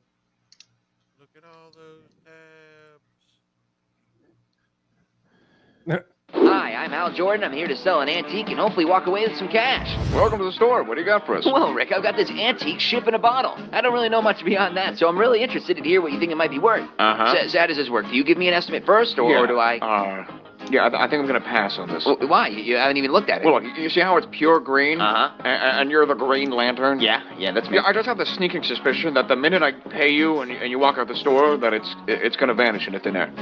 Look at all those tabs. Hi, I'm Hal Jordan. I'm here to sell an antique and hopefully walk away with some cash. Welcome to the store. What do you got for us? Well, Rick, I've got this antique ship in a bottle. I don't really know much beyond that, so I'm really interested to hear what you think it might be worth. Uh-huh. So how does this work? Do you give me an estimate first, or do I... I think I'm going to pass on this. Well, why? You haven't even looked at it. Well, look, you see how it's pure green? Uh-huh. And you're the Green Lantern? Yeah, that's me. Yeah, I just have the sneaking suspicion that the minute I pay you and you walk out the store, that it's going to vanish into thin air.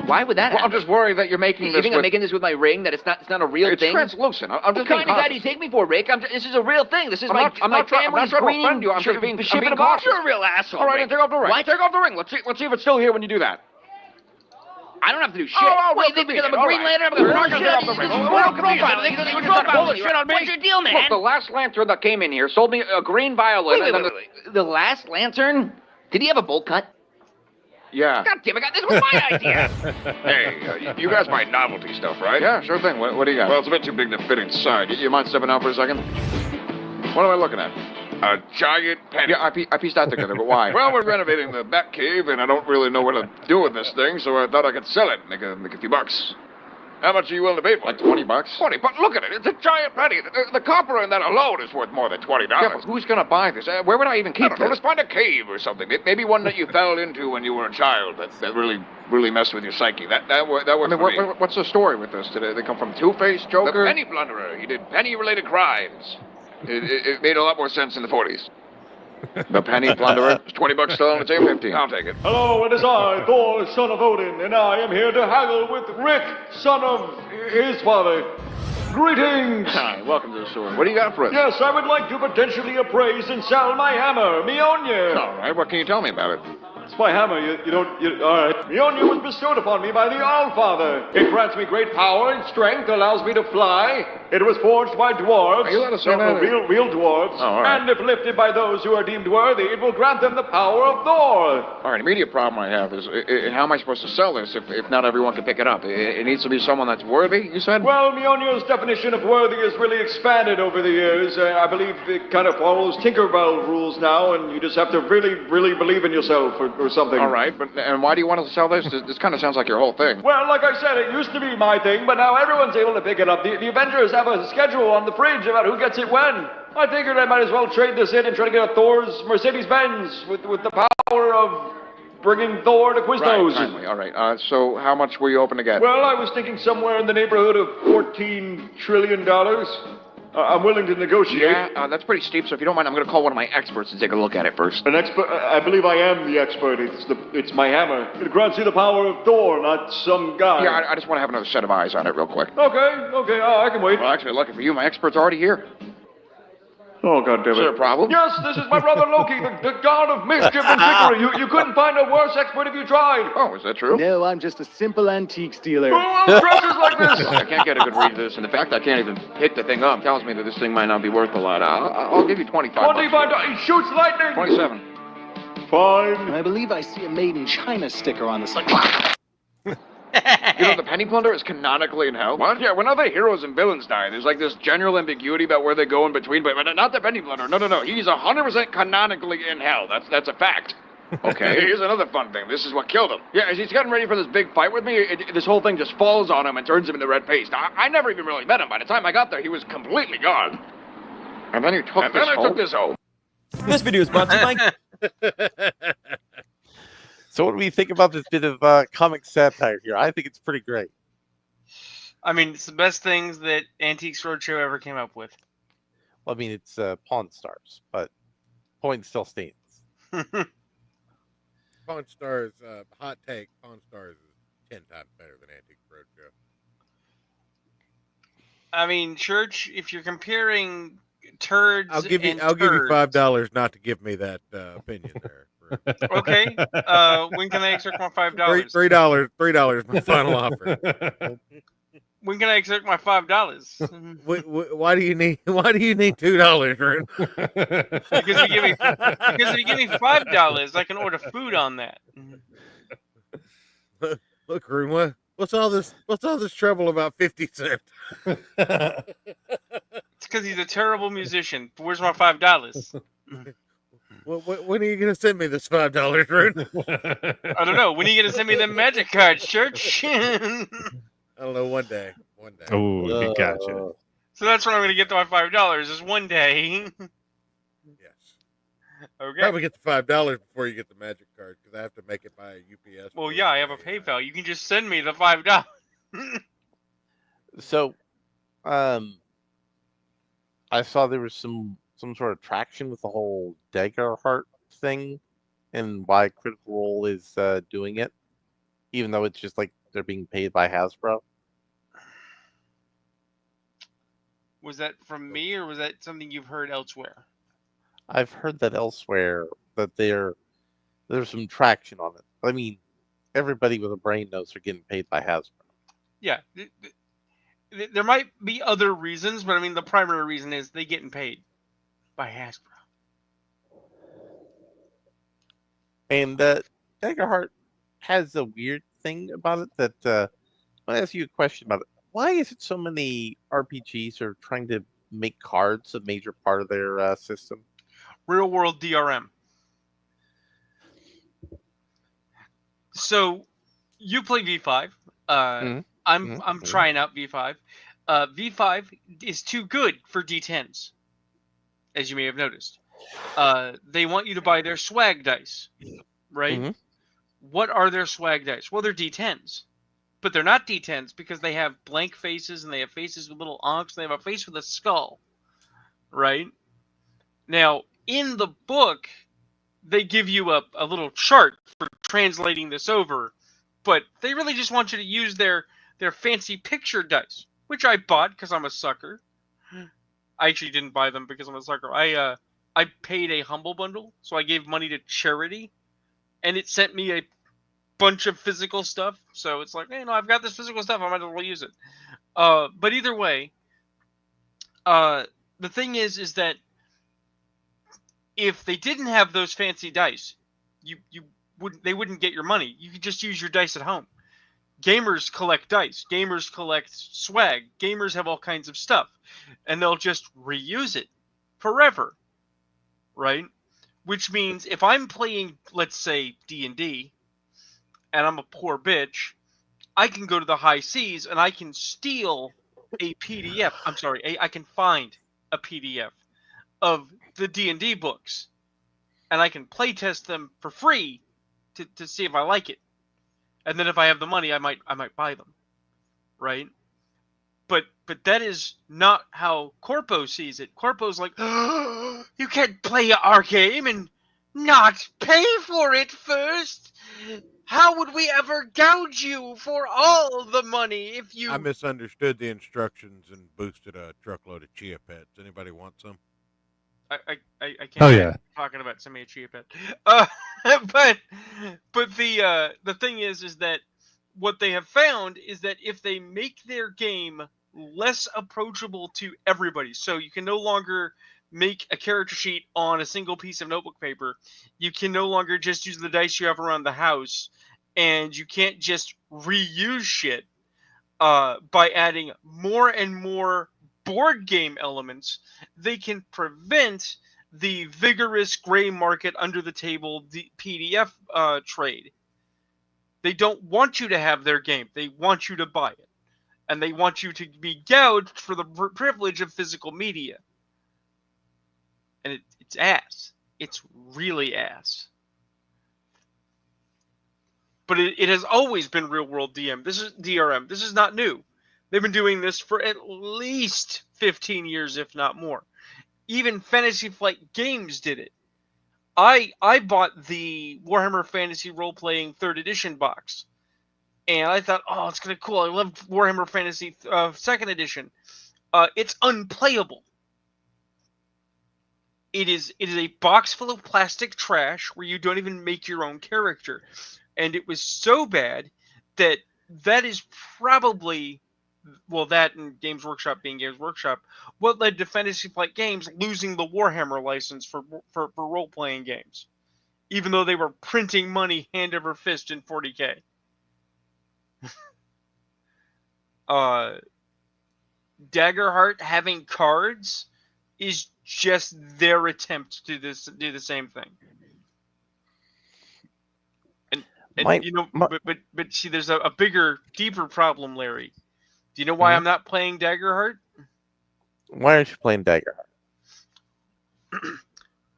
Why would that Well, happen? I'm just worried that you're making You this think I'm making this with my ring, that it's not a real It's thing? translucent. I'm just What kind being of guy cautious. do you take me for, Rick? This is a real thing. This is I'm my not trying family's to green offend you. I'm just being ship in a cautious. bottle. You're a real asshole, All right, Rick. then take off the ring. What? Take off the ring. Let's see if it's still here when you do that. I don't have to do shit. Oh, Wait, well, because I'm a all Green right. Lantern, I'm We're going not to gonna get off the ring. What's your deal, man? Look, the last lantern that came in here sold me a green violin. Wait. The last lantern? Did he have a bolt cut? Yeah. God damn it, this was my idea. Hey, you guys buy novelty stuff, right? Yeah, sure thing. What do you got? Well, it's a bit too big to fit inside. You mind stepping out for a second? What am I looking at? A giant penny. Yeah, I pieced that together, but why? Well, we're renovating the back cave, and I don't really know what to do with this thing, so I thought I could sell it, make a few bucks. How much are you willing to pay for it? Like $20? 20, but look at it. It's a giant penny. The copper in that alone is worth more than $20. Yeah, but who's going to buy this? Where would I even keep it? Let's find a cave or something. Maybe one that you fell into when you were a child that really messed with your psyche. That works for me. What's the story with this? Did they come from Two-Face, Joker? The Penny Plunderer. He did penny-related crimes. It made a lot more sense in the 40s. The Penny Plunderer. Is $20 still on the table? 15. I'll take it. Hello, it is I, Thor, son of Odin, and I am here to haggle with Rick, son of his father. Greetings! Hi, welcome to the store. What do you got for us? Yes, I would like to potentially appraise and sell my hammer, Mjolnir. All right, what can you tell me about it? It's my hammer, all right. Mjolnir was bestowed upon me by the Allfather. It grants me great power and strength, allows me to fly. It was forged by dwarves. Are you allowed to say that? Real dwarves. Oh, all right. And if lifted by those who are deemed worthy, it will grant them the power of Thor. All right, immediate problem I have is how am I supposed to sell this if not everyone can pick it up? It needs to be someone that's worthy, you said? Well, Mjolnir's definition of worthy has really expanded over the years. I believe it kind of follows Tinkerbell rules now, and you just have to really believe in yourself or something. All right, and why do you want to sell this? This kind of sounds like your whole thing. Well, like I said, it used to be my thing, but now everyone's able to pick it up. The Avengers have a schedule on the fridge about who gets it when. I figured I might as well trade this in and try to get a Thor's Mercedes-Benz with the power of bringing Thor to Quiznos. Right, all right. So how much were you hoping to get? Well, I was thinking somewhere in the neighborhood of $14 trillion. I'm willing to negotiate. Yeah, that's pretty steep, so if you don't mind, I'm going to call one of my experts and take a look at it first. An expert? I believe I am the expert. It's my hammer. It grants you the power of Thor, not some guy. Yeah, I just want to have another set of eyes on it real quick. Okay, I can wait. Well, actually, lucky for you, my expert's already here. Oh, God damn it. Is there a problem? Yes, this is my brother Loki, the god of mischief and trickery. You couldn't find a worse expert if you tried. Oh, is that true? No, I'm just a simple antiques dealer. Who else dresses like this? I can't get a good read of this, and the fact I can't even pick the thing up tells me that this thing might not be worth a lot. I'll give you $25. $25. He shoots lightning. 27. Fine. I believe I see a made in China sticker on the side. You know, the Penny Plunderer is canonically in hell. What? Yeah, when other heroes and villains die, there's like this general ambiguity about where they go in between, but not the Penny Plunderer. No. He's 100% canonically in hell. That's a fact. Okay, here's another fun thing. This is what killed him. Yeah, as he's getting ready for this big fight with me, this whole thing just falls on him and turns him into red paste. I never even really met him. By the time I got there, he was completely gone. And then he took this home. This video is brought to you by... So what do we think about this bit of comic satire here? I think it's pretty great. I mean, it's the best things that Antiques Roadshow ever came up with. Well, I mean, it's Pawn Stars, but point still stands. Pawn Stars, hot take, Pawn Stars is 10 times better than Antiques Roadshow. I mean, Church, if you're comparing turds I'll give you turds, $5 not to give me that opinion there. Okay. When can I extract my $5? $3 my final offer. When can I extract my $5? Why do you need $2, Rune? Because if you give me $5, I can order food on that. Look, Rune, What's all this trouble about 50 Cent? It's because he's a terrible musician. Where's my $5? When are you gonna send me this $5, Rune? I don't know. When are you gonna send me them magic cards, Church? I don't know. One day. Oh, he gotcha. So that's when I'm gonna get to my $5. Is one day. Yes. Okay. Probably get the $5 before you get the magic card because I have to make it by UPS. Well, yeah, I have a PayPal. You can just send me the $5. So, I saw there was some sort of traction with the whole Dagger Heart thing, and why Critical Role is doing it, even though it's just like they're being paid by Hasbro. Was that from me, or was that something you've heard elsewhere? I've heard that elsewhere that there's some traction on it. I mean, everybody with a brain knows they're getting paid by Hasbro. Yeah. There might be other reasons, but I mean, the primary reason is they getting paid by Hasbro. And Daggerheart has a weird thing about it that I want to ask you a question about it. Why is it so many RPGs are trying to make cards a major part of their system? Real world DRM. So you play V5. I'm trying out V5. V5 is too good for D10s, as you may have noticed. They want you to buy their swag dice, right? What are their swag dice? Well, they're D10s. But they're not D10s because they have blank faces and they have faces with little onks. They have a face with a skull, right? Now, in the book, they give you a little chart for translating this over, but they really just want you to use their fancy picture dice, which I bought because I'm a sucker. I actually didn't buy them because I'm a sucker. I paid a Humble Bundle, so I gave money to charity, and it sent me a bunch of physical stuff. So it's like, hey, no, I've got this physical stuff. I might as well use it. But either way, the thing is that if they didn't have those fancy dice, they wouldn't get your money. You could just use your dice at home. Gamers collect dice. Gamers collect swag. Gamers have all kinds of stuff, and they'll just reuse it forever, right? Which means if I'm playing, let's say, D&D, and I'm a poor bitch, I can go to the high seas and I can steal a PDF. I'm sorry, I can find a PDF of the D&D books, and I can playtest them for free to see if I like it. And then if I have the money, I might buy them, right? But that is not how Corpo sees it. Corpo's like, oh, you can't play our game and not pay for it first. How would we ever gouge you for all the money if you... I misunderstood the instructions and boosted a truckload of Chia Pets. Anybody want some? I can't. Oh, yeah. Talking about somebody Chia Pet. But the thing is that what they have found is that if they make their game less approachable to everybody, so you can no longer make a character sheet on a single piece of notebook paper, you can no longer just use the dice you have around the house, and you can't just reuse shit by adding more and more board game elements, they can prevent the vigorous gray market under the table PDF trade. They don't want you to have their game. They want you to buy it. And they want you to be gouged for the privilege of physical media. And it's ass. It's really ass. But it has always been real world DRM. This is not new. They've been doing this for at least 15 years, if not more. Even Fantasy Flight Games did it. I bought the Warhammer Fantasy Role-Playing 3rd Edition box. And I thought, oh, it's kind of cool. I love Warhammer Fantasy 2nd Edition. It's unplayable. It is a box full of plastic trash where you don't even make your own character. And it was so bad that is probably, well, that and Games Workshop being Games Workshop, what led to Fantasy Flight Games losing the Warhammer license for role-playing games, even though they were printing money hand over fist in 40K. Daggerheart having cards is just their attempt to do the same thing. And you know, but see, there's a bigger, deeper problem, Larry. Do you know why I'm not playing Daggerheart? Why aren't you playing Daggerheart?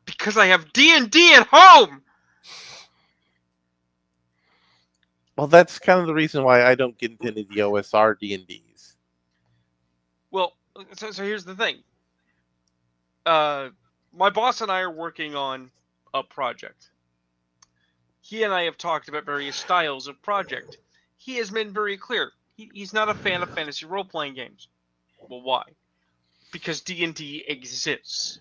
Because I have D&D at home. Well, that's kind of the reason why I don't get into any of the OSR D&Ds. Well, so here's the thing. My boss and I are working on a project. He and I have talked about various styles of project. He has been very clear. He's not a fan of fantasy role-playing games. Well, why? Because D&D exists,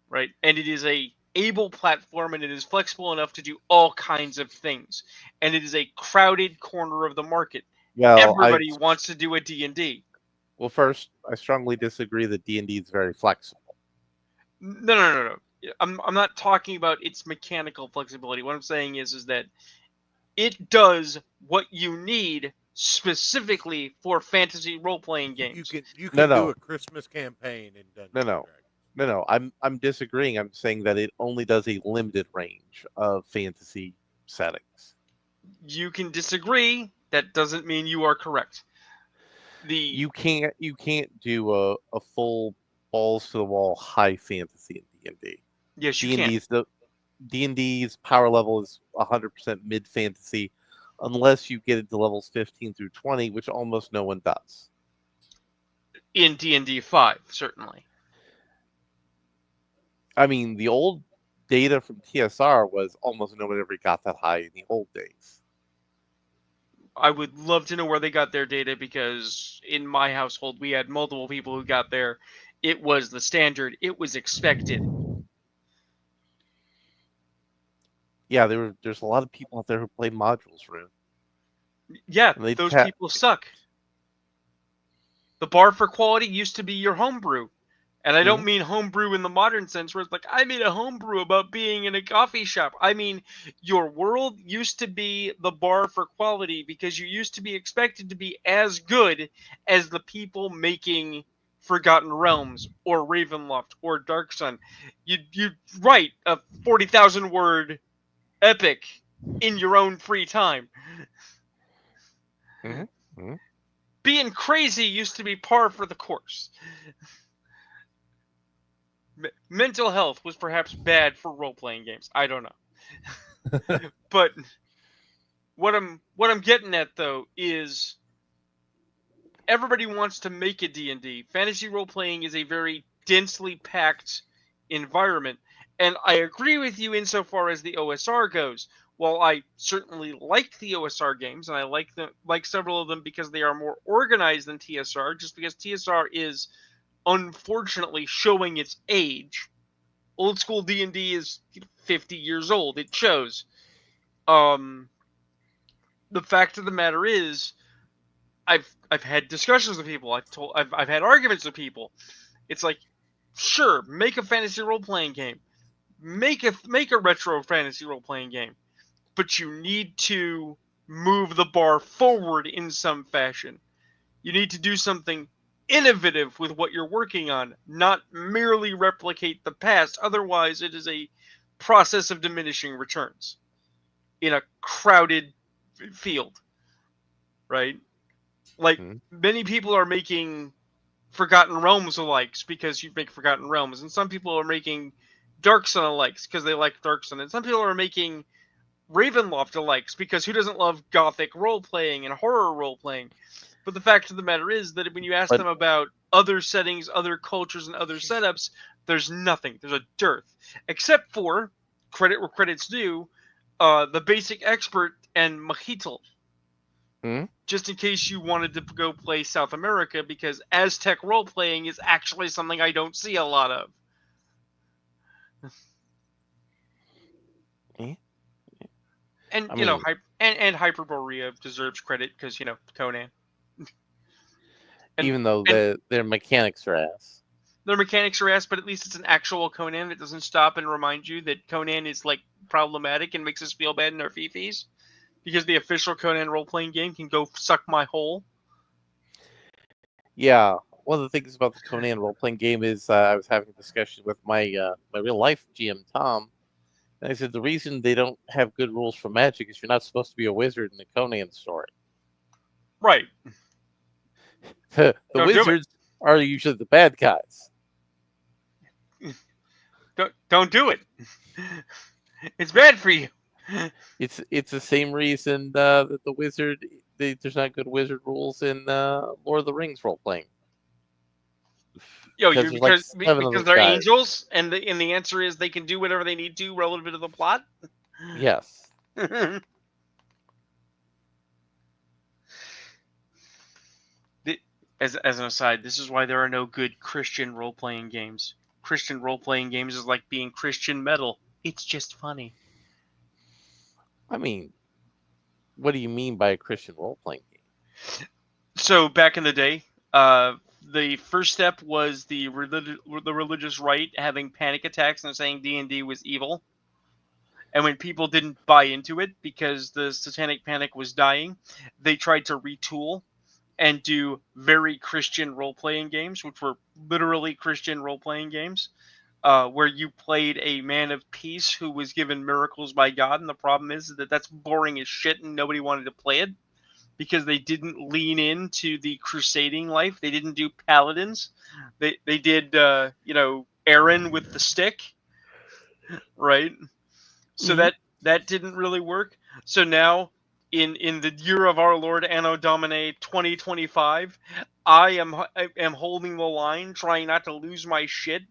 right? And it is a able platform, and it is flexible enough to do all kinds of things. And it is a crowded corner of the market. Well, Everybody wants to do a D&D. Well, first, I strongly disagree that D&D is very flexible. No. I'm not talking about its mechanical flexibility. What I'm saying is that it does what you need specifically for fantasy role-playing games. You can do a Christmas campaign in Dungeons No. I'm disagreeing. I'm saying that it only does a limited range of fantasy settings. You can disagree. That doesn't mean you are correct. You can't do a full balls to the wall high fantasy in D&D. Yes, you can. D&D's power level is 100% mid fantasy, unless you get into levels 15 through 20, which almost no one does. In D&D 5, certainly. I mean, the old data from TSR was almost no one ever got that high in the old days. I would love to know where they got their data, because in my household we had multiple people who got there. It was the standard. It was expected. Yeah, there's a lot of people out there who play modules, Rune. Yeah, those people suck. The bar for quality used to be your homebrew. And I don't mean homebrew in the modern sense where it's like, I made a homebrew about being in a coffee shop. I mean, your world used to be the bar for quality, because you used to be expected to be as good as the people making Forgotten Realms or Ravenloft or Dark Sun. You'd write a 40,000 word epic in your own free time. Being crazy used to be par for the course. Mental health was perhaps bad for role-playing games. I don't know. But what I'm getting at, though, is everybody wants to make a D&D. Fantasy role-playing is a very densely packed environment. And I agree with you insofar as the OSR goes. While I certainly like the OSR games, and I like several of them because they are more organized than TSR, just because TSR is unfortunately showing its age. Old school D&D is 50 years old. It shows. The fact of the matter is, I've had discussions with people. I've had arguments with people. It's like, sure, make a fantasy role playing game, make a retro fantasy role playing game, but you need to move the bar forward in some fashion. You need to do something innovative with what you're working on, not merely replicate the past. Otherwise, it is a process of diminishing returns in a crowded field, right? Like, many people are making Forgotten Realms alikes because you make Forgotten Realms, and some people are making Dark Sun alikes because they like Dark Sun, and some people are making Ravenloft alikes because who doesn't love gothic role-playing and horror role-playing? But the fact of the matter is that when you ask them about other settings, other cultures, and other setups, there's nothing. There's a dearth. Except for, credit where credit's due, the basic expert and Mojito. Just in case you wanted to go play South America, because Aztec role-playing is actually something I don't see a lot of. And, and Hyperborea deserves credit because, Conan. Even though their mechanics are ass. Their mechanics are ass, but at least it's an actual Conan that doesn't stop and remind you that Conan is, problematic and makes us feel bad in our fifis. Because the official Conan role-playing game can go suck my hole. Yeah, one of the things about the Conan role-playing game is I was having a discussion with my my real-life GM Tom, and I said the reason they don't have good rules for magic is you're not supposed to be a wizard in the Conan story. Right. The Don't do it. wizards are usually the bad guys. Don't do it. It's bad for you. It's the same reason that the wizard there's not good wizard rules in Lord of the Rings role-playing. Yo, Because there's like seven of because those they're guys. angels, and the answer is they can do whatever they need to relative to the plot. Yes. As an aside, this is why there are no good Christian role-playing games. Christian role-playing games is like being Christian metal. It's just funny. I mean, what do you mean by a Christian role-playing game? So back in the day, the first step was the religious right having panic attacks and saying D&D was evil. And when people didn't buy into it because the satanic panic was dying, they tried to retool and do very Christian role-playing games, which were literally Christian role-playing games, where you played a man of peace who was given miracles by God. And the problem is that that's boring as shit and nobody wanted to play it because they didn't lean into the crusading life. They didn't do paladins. They did, Aaron with the stick, right? So that didn't really work. So now, in the year of our Lord Anno Domini 2025, I am holding the line, trying not to lose my shit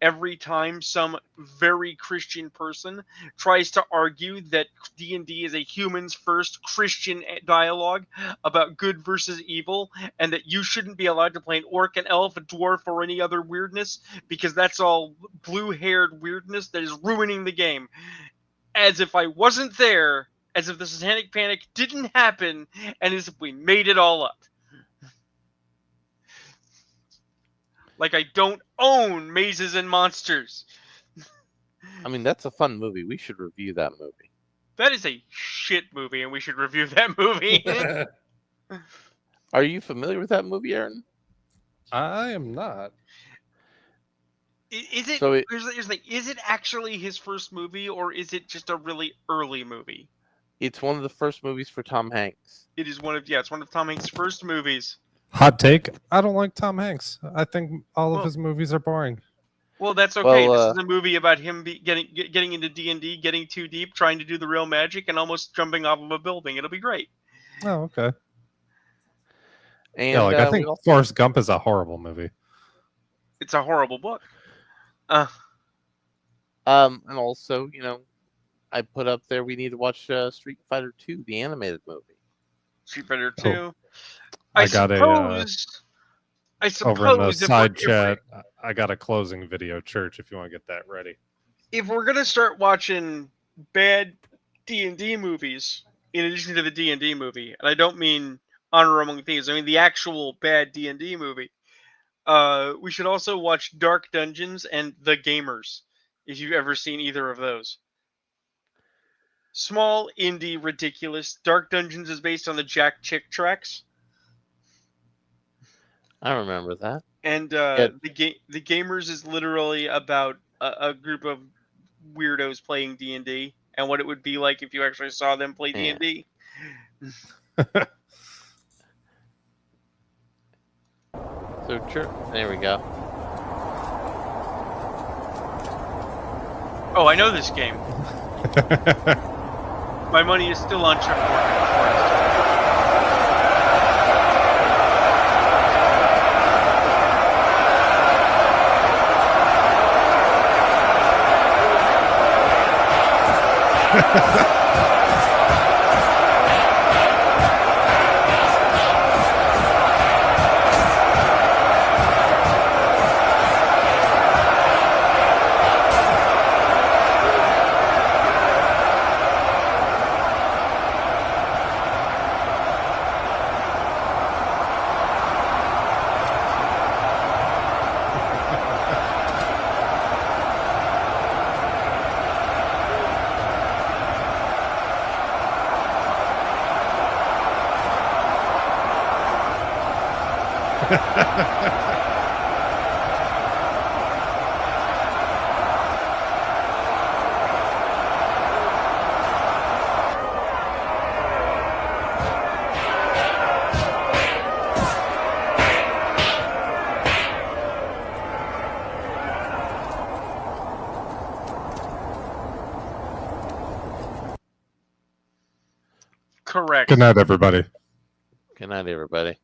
every time some very Christian person tries to argue that D&D is a humans first Christian dialogue about good versus evil, and that you shouldn't be allowed to play an orc, an elf, a dwarf, or any other weirdness because that's all blue-haired weirdness that is ruining the game. As if I wasn't there, as if the satanic panic didn't happen, and as if we made it all up. Like I don't own Mazes and Monsters. I mean, that's a fun movie. We should review that movie. That is a shit movie, and we should review that movie. Are you familiar with that movie, Aaron? I am not. Is it? So Here's the thing: is it actually his first movie, or is it just a really early movie? It's one of the first movies for Tom Hanks. It is it's one of Tom Hanks' first movies. Hot take. I don't like Tom Hanks. I think all of his movies are boring. Well, that's okay. Well, this is a movie about him getting into D&D, getting too deep, trying to do the real magic, and almost jumping off of a building. It'll be great. Oh, okay. And yeah, I think Forrest Gump is a horrible movie. It's a horrible book. And also, I put up there we need to watch Street Fighter 2, the animated movie. Street Fighter 2. Oh. I suppose over in the side chat, I got a closing video, Church, if you want to get that ready. If we're gonna start watching bad D&D movies in addition to the D&D movie, and I don't mean Honor Among Thieves, I mean the actual bad D&D movie, we should also watch Dark Dungeons and The Gamers, if you've ever seen either of those. Small, indie, ridiculous. Dark Dungeons is based on the Jack Chick tracks. I remember that. And the Gamers is literally about a group of weirdos playing D&D and what it would be like if you actually saw them play D&D. So there we go. Oh, I know this game. My money is still on Chuck Norris. Correct. Good night, everybody. Good night, everybody.